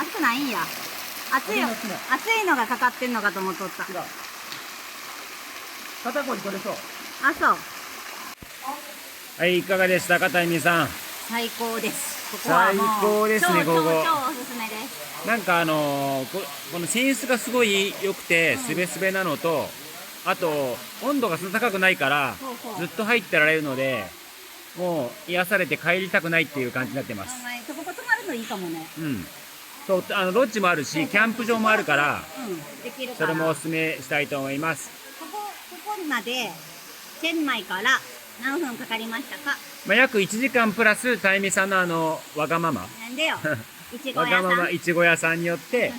暑くないんや。暑いのがかかってんのかと思っとった。肩こり取れそう。あ、そう。はい、いかがでしたか、タイミさん。最高です。ここは最高ですね、ここ。超おすすめです。なんかこの泉質がすごい良くて、すべすべなのと、あと温度がそんな高くないからずっと入ってられるので、もう癒されて帰りたくないっていう感じになってます。ここ泊まるのいいかもね。うん。そうロッジもあるし、キャンプ場もあるから、できるそれもおすすめしたいと思います。ここまでチェンマイから何分かかりましたか？まあ約1時間プラスタイミさんのわがまま。なんでよ。わがままいちご屋さんによって。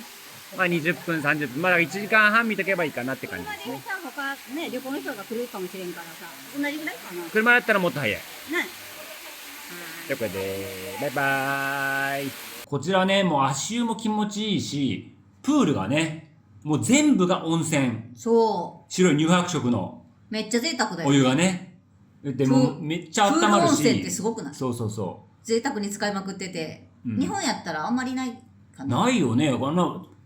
まあ20分30分、まだ1時間半見とけばいいかなって感じですね。他ね、旅行の人が来るかもしれんからさ、同じぐらいかな。車だったらもっと早い。ね。ということで、バイバーイ。こちらね、もう足湯も気持ちいいし、プールがね、もう全部が温泉。そう。白い乳白色の。めっちゃ贅沢だよ。お湯がね。でもめっちゃ温まるし。プール温泉ってすごくない？そうそうそう。贅沢に使いまくってて、日本やったらあんまりないかな。ないよね。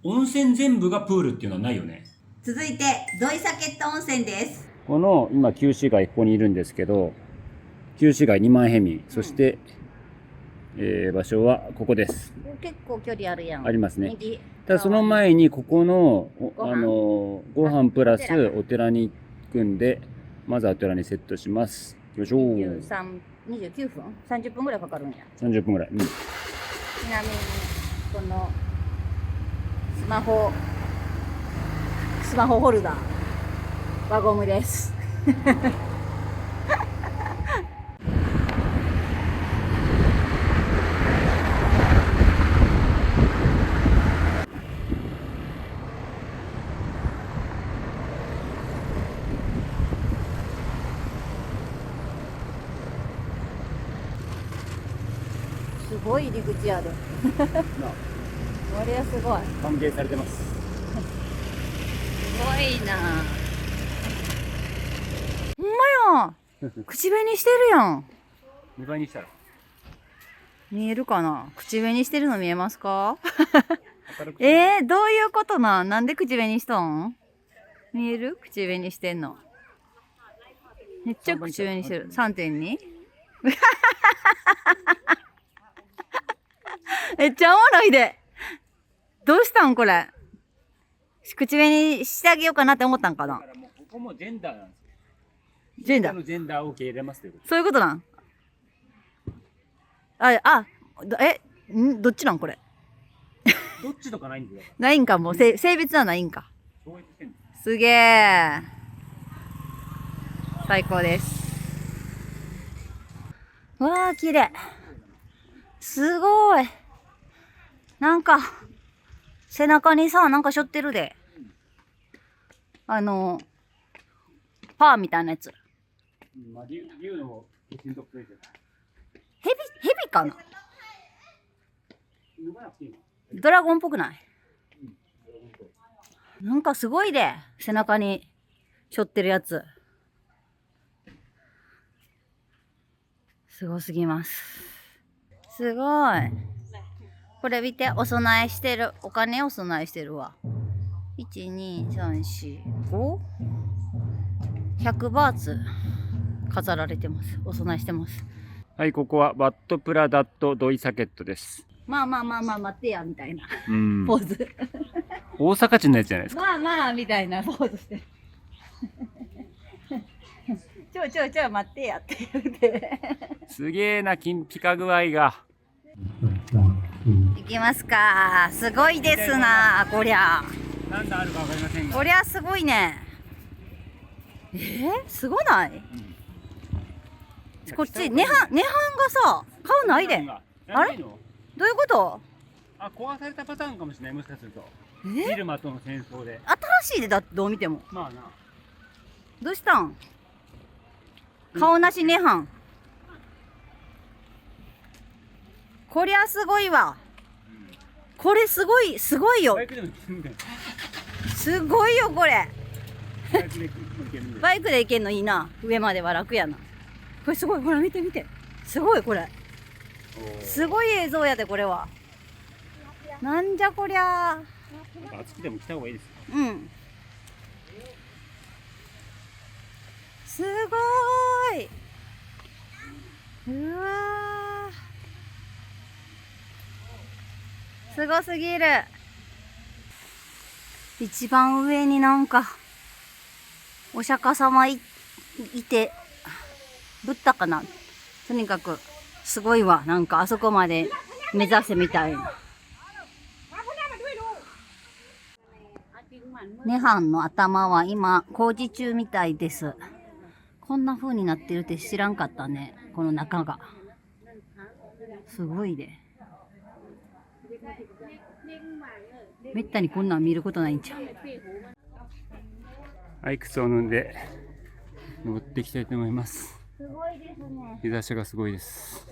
温泉全部がプールっていうのはないよね。続いて土井サケット温泉です。この今旧市街ここにいるんですけど、旧市街2万ヘミ、そして、場所はここです。結構距離あるやん。ありますね。ただその前にここのご飯プラスお寺に行くんで、まずはお寺にセットします。よいしょー。29分 ?30 分ぐらいかかるんや。30分ぐらい。うん、ちなみにこのスマホホルダー輪ゴムです。すごい入り口やで。これはすごい。歓迎されてます。すごいな。ほんまや。口紅してるやん。2倍にしたら。見えるかな。口紅してるの見えますか？どういうことなんで口紅しとん？見える？口紅してんの。めっちゃ口紅してる。3.2？ めっちゃおもろいで。どうしたんこれ。口紅してあげようかなって思ったんかな。ここもジェンダーなんですよ。ジェンダー。ジェンダーを受け入れますということ。そういうことなん。どっちなんこれ。どっちとかないんだよ。ないんかもう性別はないんか。すげえ。最高です。わあ綺麗。すごい。なんか背中にさなんか背負ってるで。パーみたいなやつ。竜のヘビかな。ドラゴンっぽくない？なんかすごいで、背中に背負ってるやつ。すごすぎます。すごい。これ見て、お供えしてる。お金お供えしてるわ。1、2、3、4、5。100バーツ飾られてます。お供えしてます。はい、ここはワットプラダットドイサケットです。まあ待ってやみたいなポーズ。大阪人のやつじゃないですか。まあみたいなポーズして。ちちょ待ってやって言うて。すげえな、金ピカ具合が。いきますか。すごいですな、こりゃ。何段あるかわかりませんが。こりゃすごいね。すごない？こっち、涅槃がさ、顔ないで。あれ？どういうこと？あ、壊されたパターンかもしれない、もしかすると。ビルマとの戦争で。新しいでだってどう見ても。まあな。どうしたん？顔なし涅槃。こりゃすごいわ。これすごいよ。バイクでも行けるんだよ。すごいよこれ。バイクで行けるんだよ。バイクで行けんのいいな。上までは楽やな。これすごい、ほら見て。すごいこれ。すごい映像やでこれは。なんじゃこりゃ。暑くても来た方がいいですよ。うん。すごーい。うわー。すごすぎる。一番上になんかお釈迦様いてぶったかな。とにかくすごいわ。なんかあそこまで目指せみたいな。涅槃の頭は今工事中みたいです。こんな風になってるって知らんかったね。この中がすごいで。めったにこんなん見ることないんちゃう。アイクスを飲んで登っていきたいと思います。すごいですね。日差しがすごいです。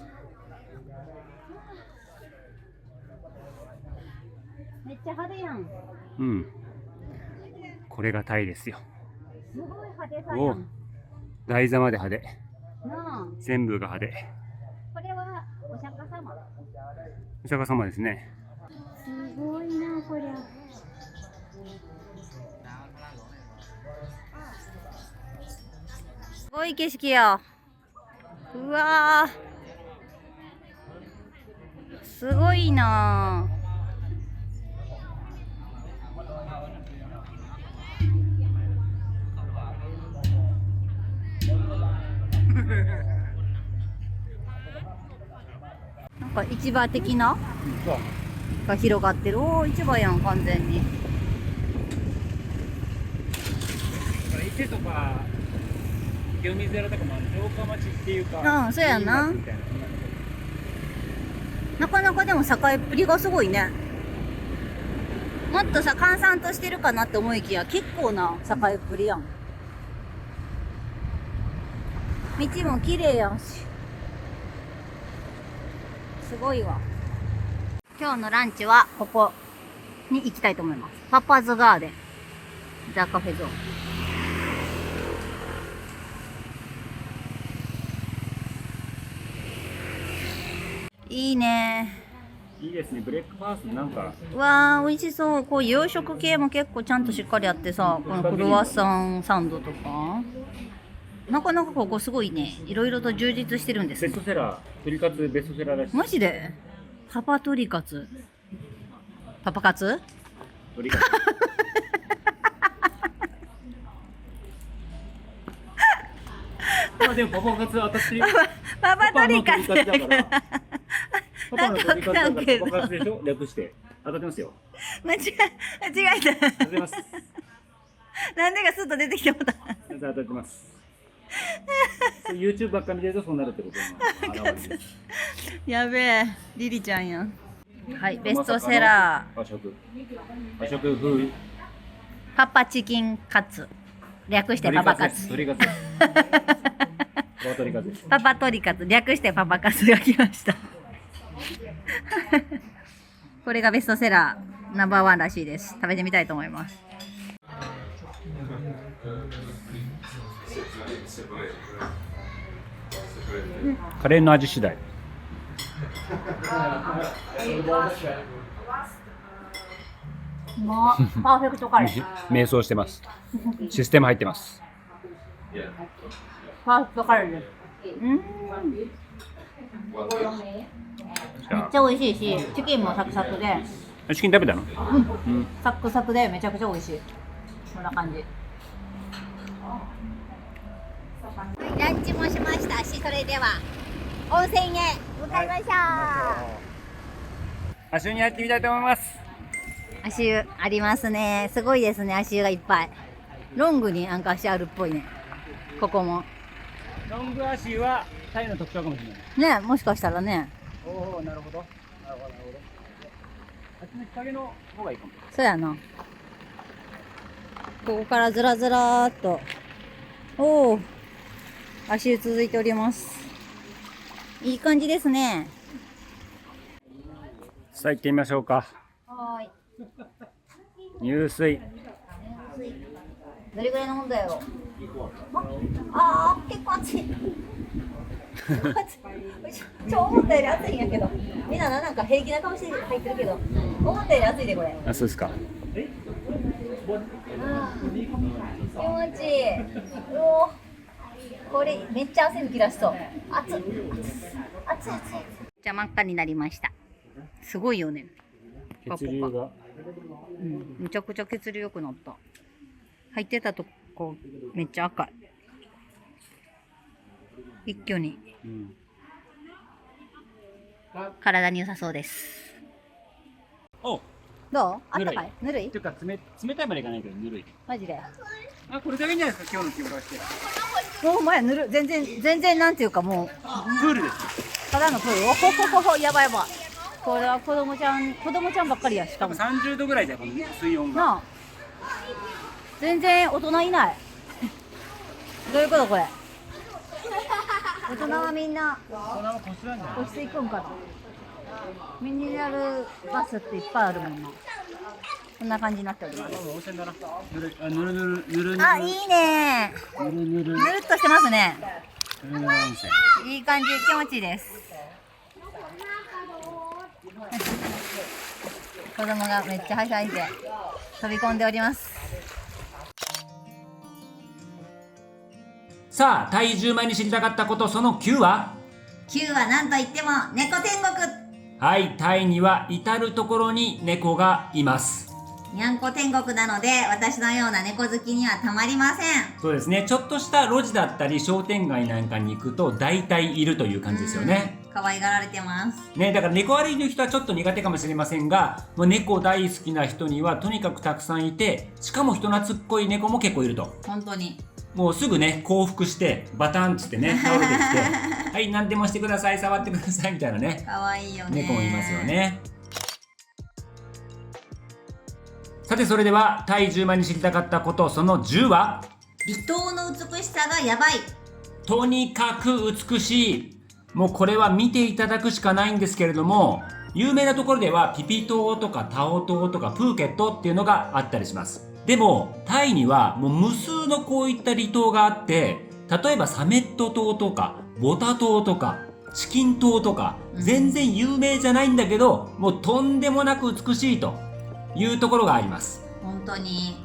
めっちゃ派手やん。うん。これがタイですよ。すごい派手さやん。台座まで派手。なあ。全部が派手。これはお釈迦様。お釈迦様ですね。すごいなこりゃ。すごい景色や。うわー。すごいな。なんか市場的なが広がってる。おお、市場やん完全に。池とか清水寺とかも城下町っていうか。うん、そうやな。なかなかでも栄っぷりがすごいね。もっとさ閑散としてるかなって思いきや結構な栄っぷりやん。道も綺麗やんし。すごいわ。今日のランチはここに行きたいと思います。パパズガーデンザカフェゾーン。いいね。いいですね。ブレックファーストなんか。うわー、美味しそう。こう洋食系も結構ちゃんとしっかりあってさ、このクロワッサンサンドとか。なかなかここすごいね。いろいろと充実してるんですベストセラー、鶏カツベストセラーらしい。マジで？パパ鶏カツ。パパカツ？鶏カツ。まあでもパパカツ当たってる。パパ鶏カツだから。パパの鶏カツだからパパカツでしょ？略して当たってますよ。間違えた。当たってます。なんでかスッと出てきてもた。当たってます。YouTube ばっか見てるとそうなるってことなの。やべえ、リリちゃんやん。はい、ベストセラー。和食風。パパチキンカツ。略してパパカツ。鶏カツ。パパ鶏カツ。略してパパカツが来ました。これがベストセラーナンバーワンらしいです。食べてみたいと思います。カレーの味次第。パーフェクトカレー。瞑想してます。システム入ってます。パーフェクトカレーです。めっちゃ美味しいし、チキンもサクサクで。チキン食べたの？サクサクでめちゃくちゃ美味しい。こんな感じ。ランチもしましたし、それでは温泉へ向かいましょう。足湯に入ってみたいと思います。足湯ありますね。すごいですね、足湯がいっぱい。ロングになんか足あるっぽいね。ここもロング足湯はタイの特徴かもしれない。ね、もしかしたらね。おお、なるほど。なるほど、なるほど。あっちの日陰の方がいいかも。そうやな。ここからずらずらーっと、おお、足湯続いております。いい感じですね。さあ行ってみましょうか。はーい。入水。どれぐらいの温度やろう。あー、結構暑い。思ったより暑いんやけど、みんななんか平気な顔して入ってるけど、思ったより暑いでこれ。あ、そうですか。気持ちいい。うお、これめっちゃ汗拭き出しそう。熱い。じゃあ真っ赤になりました。すごいよね。血流が。めちゃくちゃ血流良くなった。入ってたとこめっちゃ赤い。一挙に、体に良さそうです。お、どう？あったかい？ぬるい？っていうか冷たいまでいかないけどぬるい。マジで。あ、これだけじゃないですか、今日の気温として。もう前ぬる、全然なんていうかもうプールです。ただのプール。おほほほほ、やばい。これは子供ちゃんばっかりやしかも。30度ぐらいじゃこの水温が。なあ。全然大人いない。どういうことこれ？大人はみんな個室行くんかな。ミニラルバスっていっぱいあるもんな。こんな感じになっております。温泉だな。ぬるあ、いいね。ぬるっとしてますね。いい感じ、気持ちいいです。子供がめっちゃはしゃいで飛び込んでおります。さあ、タイ10枚に知りたかったことその9は9は何と言っても猫天国。はい、タイには至る所に猫がいます。にゃんこ天国なので、私のような猫好きにはたまりません。そうですね、ちょっとした路地だったり商店街なんかに行くと大体いるという感じですよね。可愛がられてますね。だから猫アレルギーの人はちょっと苦手かもしれませんが、もう猫大好きな人にはとにかくたくさんいて、しかも人懐っこい猫も結構いると。本当にもうすぐね、降伏してバタンっつってね、倒れてきてはい何でもしてください、触ってくださいみたいなね、可愛いよね。猫もいますよね。さて、それではタイ10枚に知りたかったことその10は離島の美しさがやばい。とにかく美しい。もうこれは見ていただくしかないんですけれども、有名なところではピピ島とかタオ島とかプーケットっていうのがあったりします。でもタイにはもう無数のこういった離島があって、例えばサメット島とかボタ島とかチキン島とか、全然有名じゃないんだけど、もうとんでもなく美しいというところがあります。本当に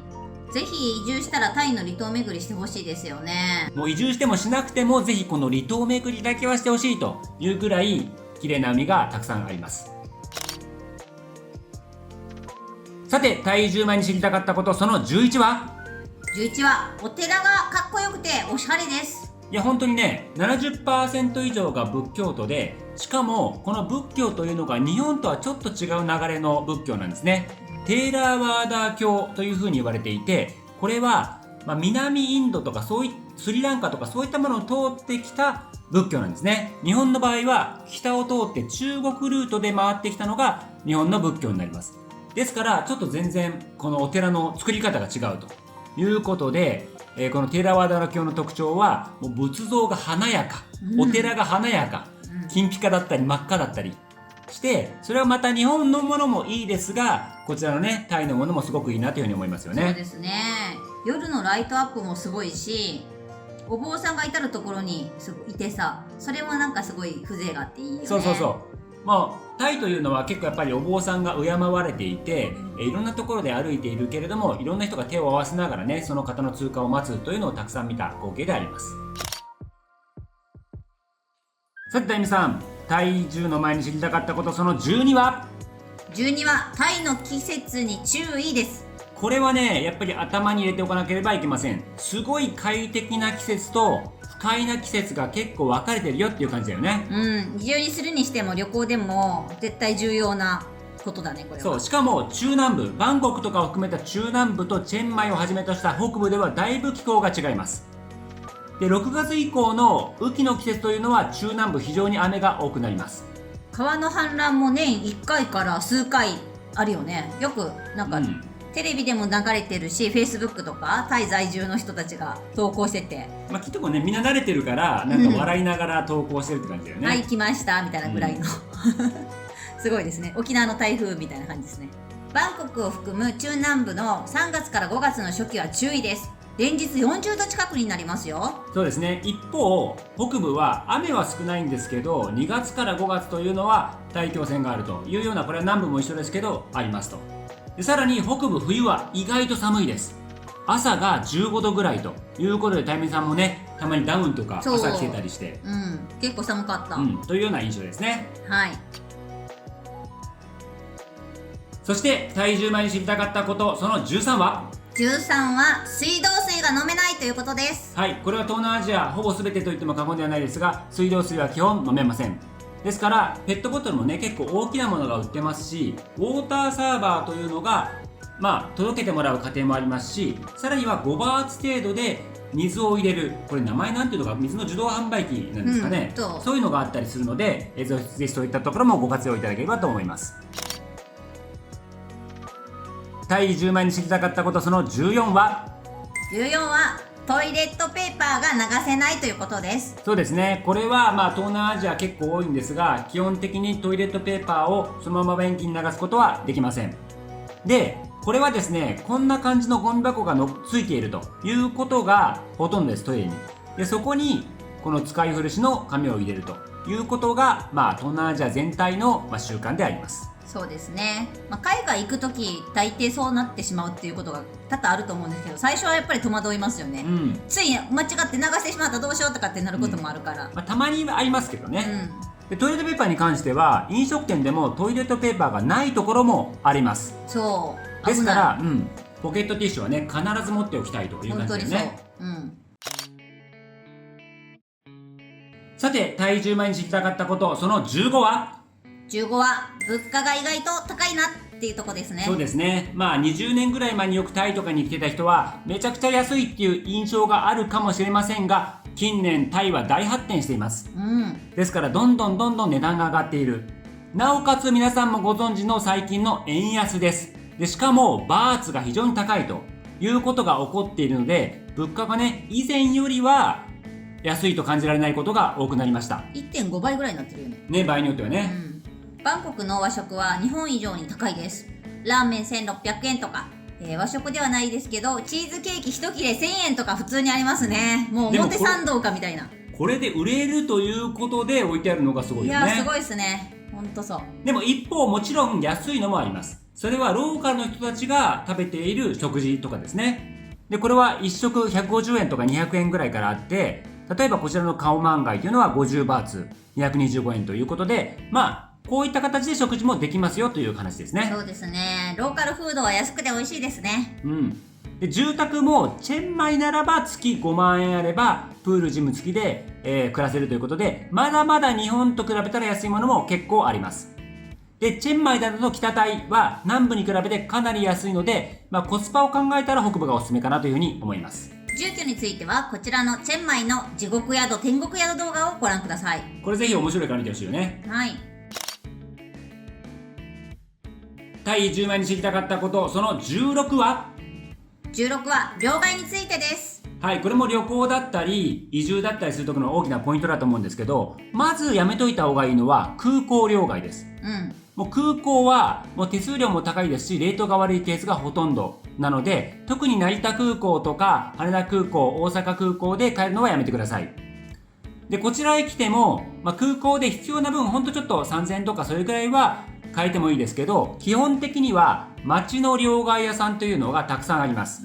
ぜひ移住したらタイの離島巡りしてほしいですよね。もう移住してもしなくてもぜひこの離島巡りだけはしてほしいというぐらい綺麗な海がたくさんあります。さて、タイ10枚に知りたかったことその11は11はお寺がかっこよくておしゃれです。いや本当にね、 70% 以上が仏教徒で、しかもこの仏教というのが日本とはちょっと違う流れの仏教なんですね。テーラーワーダー教というふうに言われていて、これは、南インドとかスリランカとかそういったものを通ってきた仏教なんですね。日本の場合は北を通って中国ルートで回ってきたのが日本の仏教になります。ですからちょっと全然このお寺の作り方が違うということで、このテーラワーダー教の特徴はもう仏像が華やか、お寺が華やか、金ピカだったり真っ赤だったりして、それはまた日本のものもいいですが、こちらのねタイのものもすごくいいなというふうに思いますよね。そうですね。夜のライトアップもすごいし、お坊さんが至るところにいてさ、それもなんかすごい風情があっていいよね。そうタイというのは結構やっぱりお坊さんが敬われていて、いろんなところで歩いているけれども、いろんな人が手を合わせながらねその方の通過を待つというのをたくさん見た光景であります。さて、タイミさん、タイ10の前に知りたかったことその12は12はタイの季節に注意です。これはねやっぱり頭に入れておかなければいけません。すごい快適な季節と不快な季節が結構分かれてるよっていう感じだよね。移住にするにしても旅行でも絶対重要なことだね、これは。そう、しかも中南部、バンコクとかを含めた中南部とチェンマイをはじめとした北部ではだいぶ気候が違います。で、6月以降の雨季の季節というのは中南部非常に雨が多くなります。川の氾濫も年1回から数回あるよね。よくなんか、テレビでも流れてるし、Facebook とかタイ在住の人たちが投稿してて、きっとね、みんな慣れてるからなんか笑いながら投稿してるって感じだよね。はい来ましたみたいなぐらいの、すごいですね。沖縄の台風みたいな感じですね。バンコクを含む中南部の3月から5月の初期は注意です。連日40度近くになりますよ。そうですね。一方北部は雨は少ないんですけど、2月から5月というのは大気汚染があるというような、これは南部も一緒ですけどありますと。でさらに北部冬は意外と寒いです。朝が15度ぐらいということで、タイミンさんもねたまにダウンとか朝着てたりして、結構寒かった、というような印象ですね。はい。そして体重前に知りたかったことその13は水道水が飲めないということです。はい、これは東南アジアほぼ全てと言っても過言ではないですが、水道水は基本飲めません。ですからペットボトルもね結構大きなものが売ってますし、ウォーターサーバーというのが届けてもらう家庭もありますし、さらには5バーツ程度で水を入れる、これ名前なんていうのか、水の自動販売機なんですかね、そういうのがあったりするので、ぜひそういったところもご活用いただければと思います。第10枚に知りたかったことその14はトイレットペーパーが流せないということです。そうですね。これは東南アジア結構多いんですが、基本的にトイレットペーパーをそのまま便器に流すことはできません。で、これはですね、こんな感じのゴミ箱がついているということがほとんどです、トイレに。で、そこにこの使い古しの紙を入れるということが、東南アジア全体の習慣であります。そうですね、海外行くとき大抵そうなってしまうっていうことが多々あると思うんですけど、最初はやっぱり戸惑いますよね、つい間違って流してしまったらどうしようとかってなることもあるから、たまにありますけどね、でトイレットペーパーに関しては飲食店でもトイレットペーパーがないところもあります。そうですから、ポケットティッシュはね必ず持っておきたいという感じですね。さて体重前に知りたかったことその15は物価が意外と高いなっていうとこですね。そうですね。20年ぐらい前によくタイとかに来てた人はめちゃくちゃ安いっていう印象があるかもしれませんが、近年タイは大発展しています、ですからどんどん値段が上がっている。なおかつ皆さんもご存知の最近の円安です。でしかもバーツが非常に高いということが起こっているので、物価がね以前よりは安いと感じられないことが多くなりました。 1.5 倍ぐらいになってるよね。場合によってはね、バンコクの和食は日本以上に高いです。ラーメン1600円とか、和食ではないですけどチーズケーキ1切れ1000円とか普通にありますね。もう表参道かみたいな。これで売れるということで置いてあるのがすごいよね。いやすごいですね、ほんとそう。でも一方もちろん安いのもあります。それはローカルの人たちが食べている食事とかですね。でこれは1食150円とか200円ぐらいからあって、例えばこちらのカオマンガイというのは50バーツ225円ということで、こういった形で食事もできますよという話ですね。そうですね。ローカルフードは安くて美味しいですね。で住宅もチェンマイならば月5万円あればプールジム付きで、暮らせるということで、まだまだ日本と比べたら安いものも結構あります。でチェンマイなどの北タイは南部に比べてかなり安いので、コスパを考えたら北部がおすすめかなというふうに思います。住居についてはこちらのチェンマイの地獄宿天国宿動画をご覧ください。これぜひ面白いから見てほしいよね。はい。タイ10万に知りたかったことその16は両替についてです。はい、これも旅行だったり移住だったりするところの大きなポイントだと思うんですけど、まずやめといた方がいいのは空港両替です。もう空港はもう手数料も高いですし、レートが悪いケースがほとんどなので、特に成田空港とか羽田空港、大阪空港で買えるのはやめてください。でこちらへ来ても、空港で必要な分ほんとちょっと3000円とかそれくらいは変えてもいいですけど、基本的には街の両替屋さんというのがたくさんあります、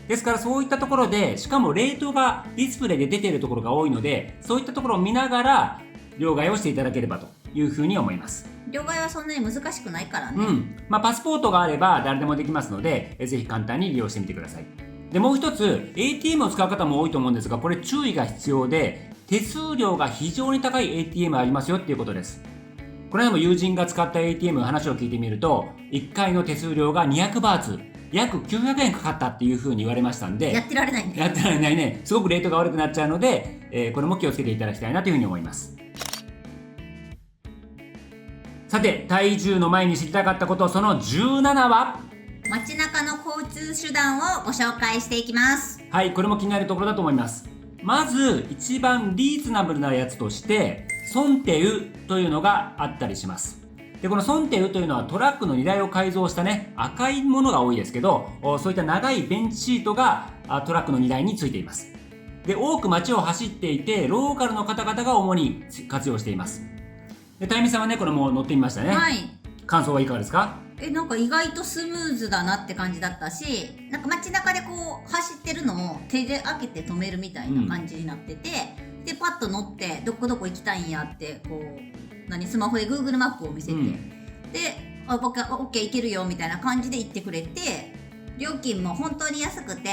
ですからそういったところで、しかもレートがディスプレイで出ているところが多いので、そういったところを見ながら両替をしていただければというふうに思います。両替はそんなに難しくないからね。パスポートがあれば誰でもできますので、ぜひ簡単に利用してみてください。でもう一つ ATM を使う方も多いと思うんですが、これ注意が必要で、手数料が非常に高い ATM ありますよっていうことです。この間も友人が使った ATM の話を聞いてみると、1回の手数料が200バーツ、約900円かかったっていう風に言われましたんで、やってられないんで。やってられないね。すごくレートが悪くなっちゃうので、これも気をつけていただきたいなというふうに思います。さて、体重の前に知りたかったことその17は、街中の交通手段をご紹介していきます。はい、これも気になるところだと思います。まず一番リーズナブルなやつとしてソンテウというのがあったりします。でこのソンテウというのはトラックの荷台を改造したね、赤いものが多いですけど、そういった長いベンチシートがトラックの荷台についています。で多く街を走っていて、ローカルの方々が主に活用しています。でタイミさんはね、これも乗ってみましたね。はい。感想はいかがですか？なんか意外とスムーズだなって感じだったし、なんか街中でこう走ってるのも手で開けて止めるみたいな感じになってて、でパッと乗ってどこどこ行きたいんやってこうスマホで Google マップを見せて、でオッケー行けるよみたいな感じで行ってくれて、料金も本当に安くて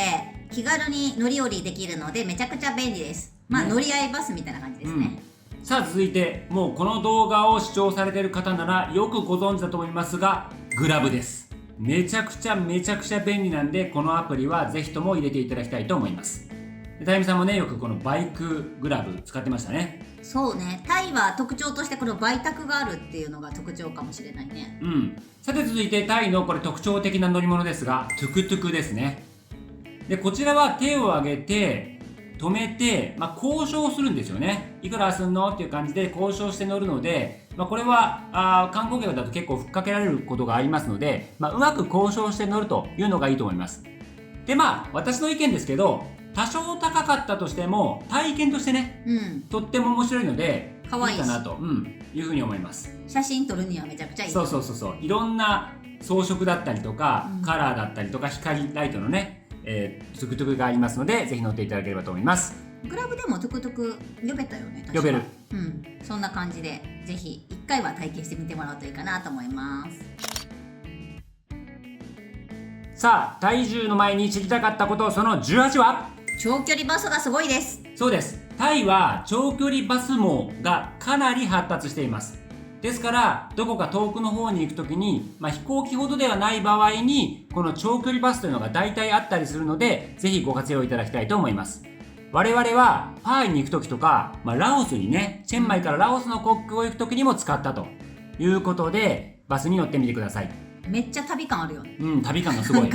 気軽に乗り降りできるのでめちゃくちゃ便利です。乗り合いバスみたいな感じですね。さあ続いて、もうこの動画を視聴されている方ならよくご存知だと思いますが、グラブです。めちゃくちゃ便利なんで、このアプリはぜひとも入れていただきたいと思います。タイミさんもね、よくこのバイクグラブ使ってましたね。そうね、タイは特徴としてこの売卓があるっていうのが特徴かもしれないね。さて続いてタイのこれ特徴的な乗り物ですが、トゥクトゥクですね。でこちらは手を挙げて止めて、交渉するんですよね。いくらすんのっていう感じで交渉して乗るので、これは観光客だと結構ふっかけられることがありますので、うまく交渉して乗るというのがいいと思います。で私の意見ですけど、多少高かったとしても体験としてね、とっても面白いのでかわいいいいかなと、いうふうに思います。写真撮るにはめちゃくちゃいい。そういろんな装飾だったりとか、カラーだったりとか光ライトのね、トゥクトゥクがありますので、ぜひ乗っていただければと思います。グラブでもトゥクトゥク呼べたよね。呼べる。そんな感じでぜひ1回は体験してみてもらうといいかなと思います。さあ、体重の前に知りたかったことその18は、長距離バスがすごいです。そうです。タイは長距離バス網がかなり発達しています。ですからどこか遠くの方に行くときに、飛行機ほどではない場合にこの長距離バスというのが大体あったりするので、ぜひご活用いただきたいと思います。我々はパーイに行くときとか、ラオスにね、チェンマイからラオスの国境を行くときにも使ったということで、バスに乗ってみてください。めっちゃ旅感あるよね。旅感がすごい。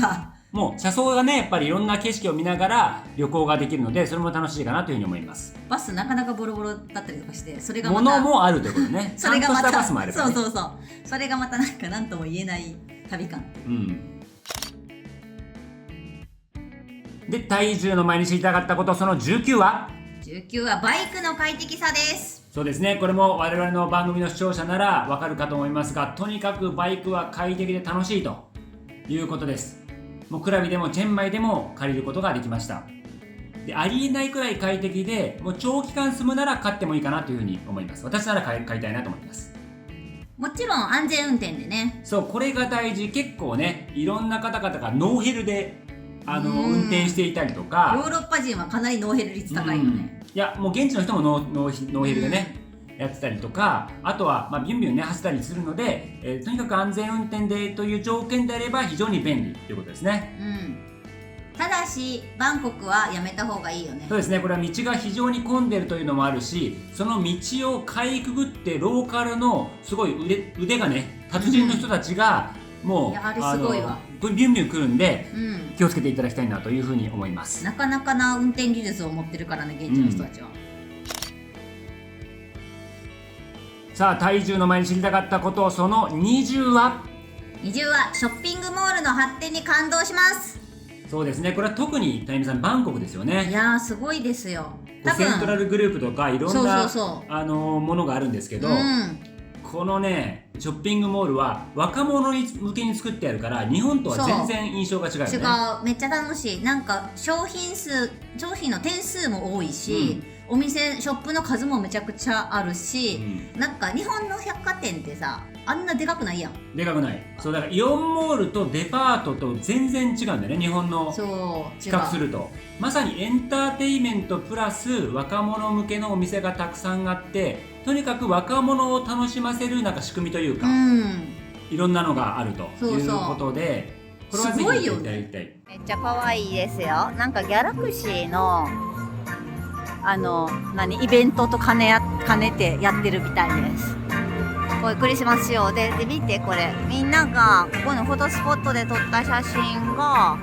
もう車窓がね、やっぱりいろんな景色を見ながら旅行ができるので、それも楽しいかなというふうに思います。バスなかなかボロボロだったりとかして、それがまた物もあるということね。それがまたちゃんとしたバスもあればね。そうそれがまたなんとも言えない旅感。で体重の前に知りたかったことその19は、バイクの快適さです。そうですね。これも我々の番組の視聴者ならわかるかと思いますが、とにかくバイクは快適で楽しいということです。もうクラビでもチェンマイでも借りることができました。でありえないくらい快適で、もう長期間住むなら買ってもいいかなというふうに思います。私なら買いたいなと思います。もちろん安全運転でね。そう、これが大事。結構ね、いろんな方々がノーヘルで運転していたりとか。ヨーロッパ人はかなりノーヘル率高いよね。いや、もう現地の人もノーヘルでね、やってたりとか、あとはビュンビュンね走ったりするので、とにかく安全運転でという条件であれば非常に便利ということですね。ただしバンコクはやめた方がいいよね。そうですね。これは道が非常に混んでるというのもあるし、その道をかいくぐってローカルのすごい腕がね、達人の人たちがもう、いや、あれすごいわ。ビュンビュン来るんで、気をつけていただきたいなというふうに思います。なかなかな運転技術を持ってるからね、現地の人たちは。さあ、体重の前に知りたかったことその20は、ショッピングモールの発展に感動します。そうですね。これは特にタイミさんバンコクですよね。いやー、すごいですよ。セントラルグループとかいろんなものがあるんですけど、このねショッピングモールは若者に向けに作ってあるから、日本とは全然印象が違うよね。違う、めっちゃ楽しい。なんか商品の点数も多いし、お店ショップの数もめちゃくちゃあるし、なんか日本の百貨店ってさ、あんなでかくないやん。でかくない。そうだからイオンモールとデパートと全然違うんだよね、日本のそう比較すると。まさにエンターテインメントプラス若者向けのお店がたくさんあって、とにかく若者を楽しませるなんか仕組みというか、いろんなのがあるということで、これはぜひ見ていただきたい。めっちゃ可愛いですよ。なんかギャラクシーのイベントと兼ねてやってるみたいです。これクリスマス仕様で見て、これみんながここのフォトスポットで撮った写真が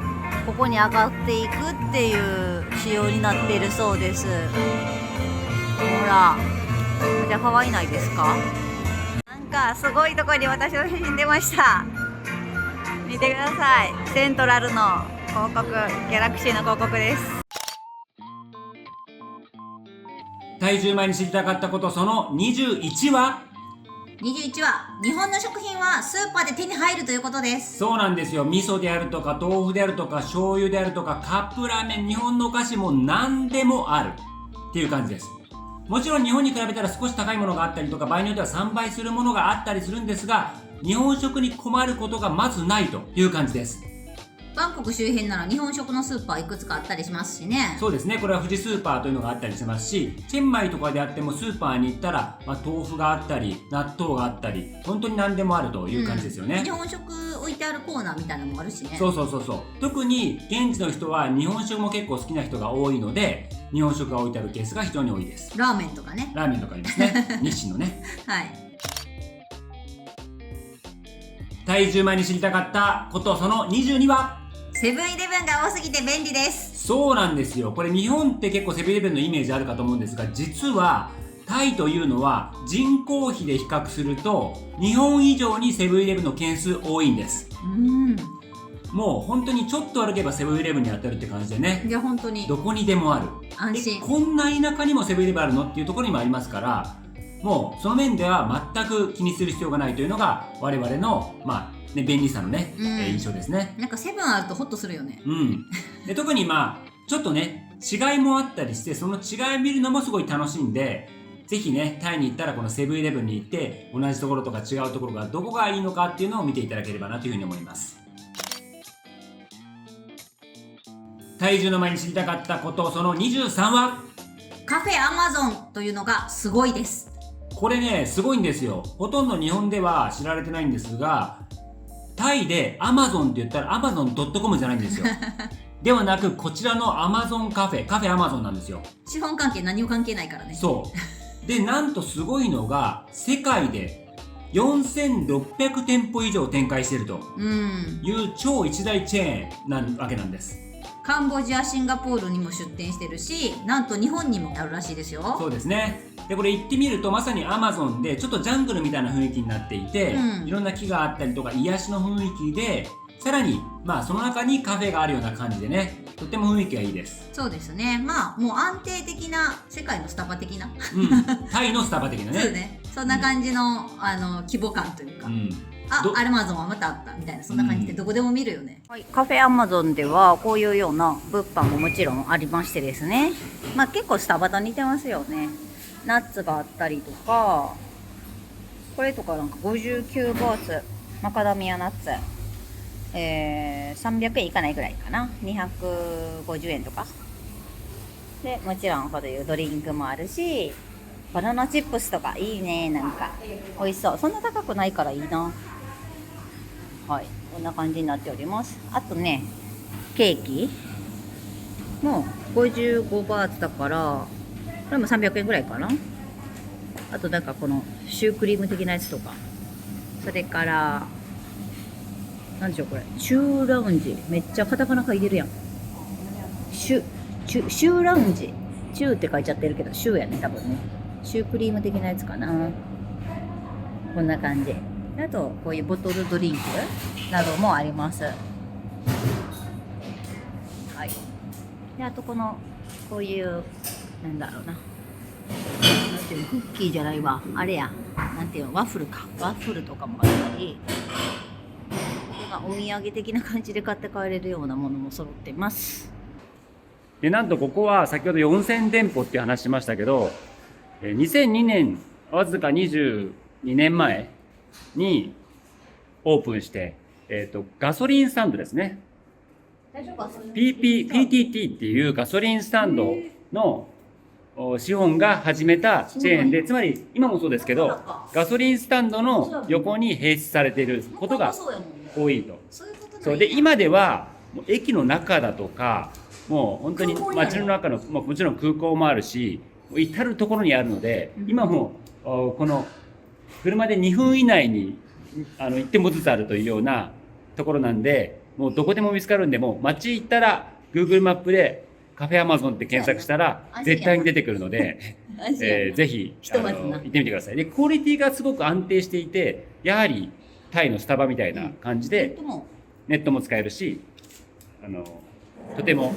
ここに上がっていくっていう仕様になっているそうです。ほら、めっちゃ可愛いないですか？なんかすごいところに私の写真出ました。見てください。セントラルの広告、ギャラクシーの広告です。体重前に知りたかったことその21は21は日本の食品はスーパーで手に入るということです。そうなんですよ。味噌であるとか豆腐であるとか醤油であるとかカップラーメン、日本のお菓子も何でもあるっていう感じです。もちろん日本に比べたら少し高いものがあったりとか、場合によっては3倍するものがあったりするんですが、日本食に困ることがまずないという感じです。バンコク周辺なら日本食のスーパーいくつかあったりしますしね。そうですね。これは富士スーパーというのがあったりしますし、チェンマイとかであってもスーパーに行ったら、豆腐があったり納豆があったり、本当に何でもあるという感じですよね。日本食置いてあるコーナーみたいなのもあるしね。そう。特に現地の人は日本食も結構好きな人が多いので、日本食が置いてあるケースが非常に多いです。ラーメンとかね。ラーメンとかありますね。日清のね。はい。体重前に知りたかったことその22はセブンイレブンが多すぎて便利です。そうなんですよ。これ日本って結構セブンイレブンのイメージあるかと思うんですが、実はタイというのは人口比で比較すると日本以上にセブンイレブンの件数多いんです。もう本当にちょっと歩けばセブンイレブンに当たるって感じでね。いや本当にどこにでもある。安心。こんな田舎にもセブンイレブンあるのっていうところにもありますから、もうその面では全く気にする必要がないというのが我々の便利さのね、印象ですね。なんかセブンあるとホッとするよね。で特にちょっとね違いもあったりして、その違いを見るのもすごい楽しいんで、ぜひねタイに行ったらこのセブンイレブンに行って同じところとか違うところがどこがいいのかっていうのを見ていただければなというふうに思います。体重の前に知りたかったことその23はカフェアマゾンというのがすごいです。これねすごいんですよ。ほとんど日本では知られてないんですが、タイで Amazon って言ったら Amazon.com じゃないんですよ。ではなくこちらの Amazon カフェ Amazon なんですよ。資本関係何も関係ないからね。そうで、なんとすごいのが世界で4600店舗以上展開しているという超一大チェーンなわけなんです。カンボジア、シンガポールにも出店してるし、なんと日本にもあるらしいですよ。そうですね。でこれ行ってみるとまさに Amazon でちょっとジャングルみたいな雰囲気になっていて、いろんな木があったりとか癒しの雰囲気で、さらにその中にカフェがあるような感じでね、とっても雰囲気がいいです。そうですね。もう安定的な世界のスタバ的な、タイのスタバ的なね。そうね。そんな感じの、規模感というか、アマゾンはまたあったみたいな、そんな感じでどこでも見るよね。カフェアマゾンではこういうような物販ももちろんありましてですね、結構スタバと似てますよね。ナッツがあったりとか、これとかなんか59バーツマカダミアナッツ、300円いかないぐらいかな、250円とかで、もちろんこういうドリンクもあるし、バナナチップスとかいいね、なんか美味しそう。そんな高くないからいいな。はい、こんな感じになっております。あとね、ケーキも55バーツだからこれも300円ぐらいかな。あとなんかこのシュークリーム的なやつとか、それからなんでしょうこれ、シューラウンジ、めっちゃカタカナ書いてるやん。シューラウンジ、シューって書いちゃってるけどシューやね多分ね。シュークリーム的なやつかな。こんな感じ。あとこういうボトルドリンクなどもあります。はい。であとこういうなんだろうな、なんていうの、クッキーじゃないわ、あれや、なんていうの、ワッフルか、ワッフルとかもあったり、お土産的な感じで買って帰れるようなものも揃っています。でなんとここは先ほど4000店舗っていう話しましたけど、2002年わずか22年前にオープンして、ガソリンスタンドですね。PTT っていうガソリンスタンドの資本が始めたチェーンで、つまり今もそうですけど、ガソリンスタンドの横に併設されていることが多いと。そうで、今ではもう駅の中だとか、もう本当に街の中の、もちろん空港もあるし、至る所にあるので、今もこの車で2分以内に1店舗ずつあるというようなところなんで、もうどこでも見つかるんで、もう街行ったら Google マップでカフェアマゾンって検索したら絶対に出てくるので、ぜひ行ってみてください。で、クオリティがすごく安定していて、やはりタイのスタバみたいな感じで、ネットも使えるし、とても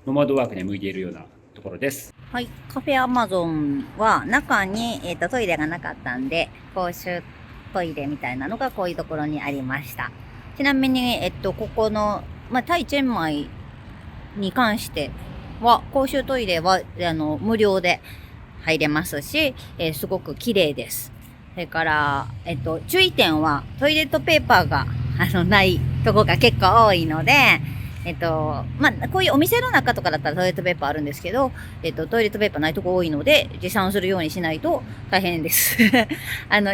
ノマドワークに向いているようなところです。はい。カフェアマゾンは中に、トイレがなかったんで、公衆トイレみたいなのがこういうところにありました。ちなみに、ここの、タイチェンマイに関しては、公衆トイレは、無料で入れますし、すごく綺麗です。それから、注意点は、トイレットペーパーが、ないとこが結構多いので、こういうお店の中とかだったらトイレットペーパーあるんですけど、トイレットペーパーないとこ多いので、持参するようにしないと大変です。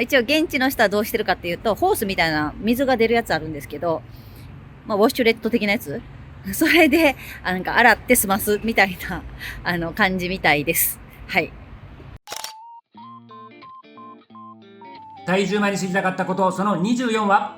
一応現地の人はどうしてるかっていうと、ホースみたいな水が出るやつあるんですけど、ウォッシュレット的なやつそれで、洗って済ますみたいな、感じみたいです。はい。タイ10枚に知りたかったこと、その24は、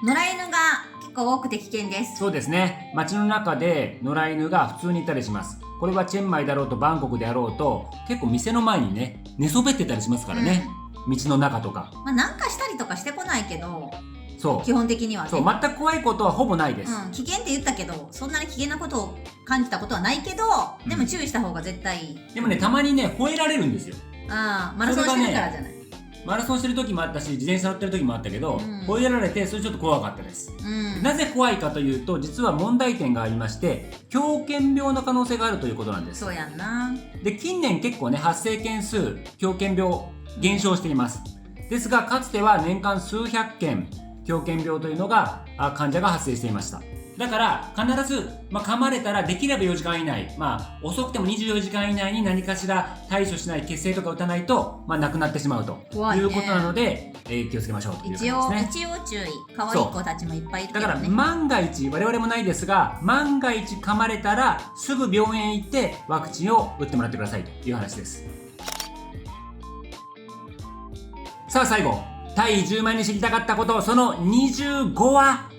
野良犬が結構多くて危険です。そうですね。街の中で野良犬が普通にいたりします。これはチェンマイだろうとバンコクであろうと、結構店の前にね、寝そべってたりしますからね。道の中とか。なんかしたりとかしてこないけど、そう。基本的にはね。そう、全く怖いことはほぼないです。危険って言ったけど、そんなに危険なことを感じたことはないけど、でも注意した方が絶対いい。でもね、たまにね、吠えられるんですよ。マラソンしてるからじゃない。マラソンしてる時もあったし、自転車乗ってる時もあったけど、吠えられて、それちょっと怖かったです。なぜ怖いかというと、実は問題点がありまして、狂犬病の可能性があるということなんです。そうやんな。で、近年結構ね、発生件数、狂犬病減少しています。ですが、かつては年間数百件、狂犬病というのが、患者が発生していました。だから必ず、噛まれたらできれば4時間以内、遅くても24時間以内に何かしら対処しない、血清とか打たないと、亡くなってしまうということなので、気をつけましょうという感じですね。一応注意。可愛い子たちもいっぱいいるけどね。だから万が一、我々もないですが、万が一噛まれたらすぐ病院へ行ってワクチンを打ってもらってくださいという話です。さあ最後、タイ10万に知りたかったこと、その25は、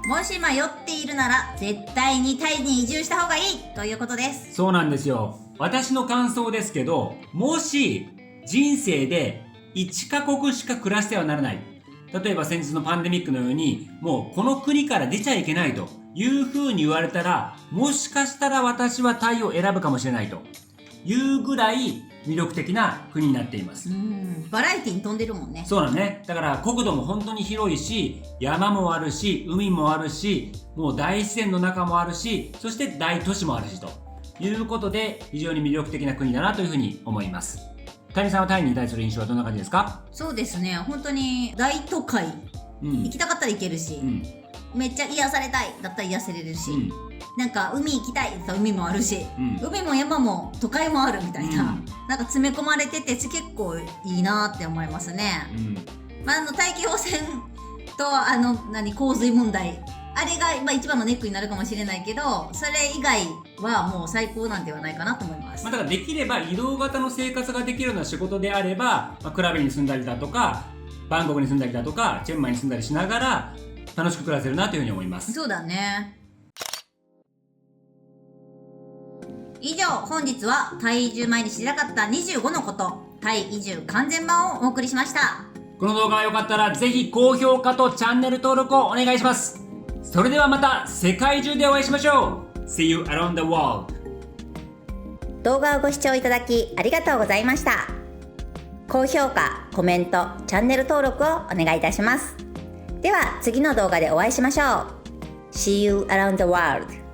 もし迷っているなら絶対にタイに移住した方がいいということです。そうなんですよ。私の感想ですけど、もし人生で1カ国しか暮らしてはならない、例えば先日のパンデミックのようにもうこの国から出ちゃいけないという風に言われたら、もしかしたら私はタイを選ぶかもしれないというぐらい魅力的な国になっています。バラエティに富んでるもんね。そうだね。だから国土も本当に広いし、山もあるし、海もあるし、もう大自然の中もあるし、そして大都市もあるしということで、非常に魅力的な国だなというふうに思います。谷さんはタイに対する印象はどんな感じですか？そうですね、本当に大都会、行きたかったら行けるし、めっちゃ癒されたいだったら癒されるし、なんか海行きたいだったら海もあるし、海も山も都会もあるみたいな、なんか詰め込まれてて結構いいなって思いますね。大気汚染と洪水問題、あれが一番のネックになるかもしれないけど、それ以外はもう最高なんではないかなと思います。だからできれば移動型の生活ができるような仕事であれば、クラブに住んだりだとか、バンコクに住んだりだとか、チェンマイに住んだりしながら楽しく暮らせるなというふうに思います。そうだね。以上、本日はタイ移住前に知らなかった25のこと、タイ移住完全版をお送りしました。この動画が良かったらぜひ高評価とチャンネル登録をお願いします。それではまた世界中でお会いしましょう。 See you around the world。 動画をご視聴いただきありがとうございました。高評価、コメント、チャンネル登録をお願いいたします。では次の動画でお会いしましょう。See you around the world。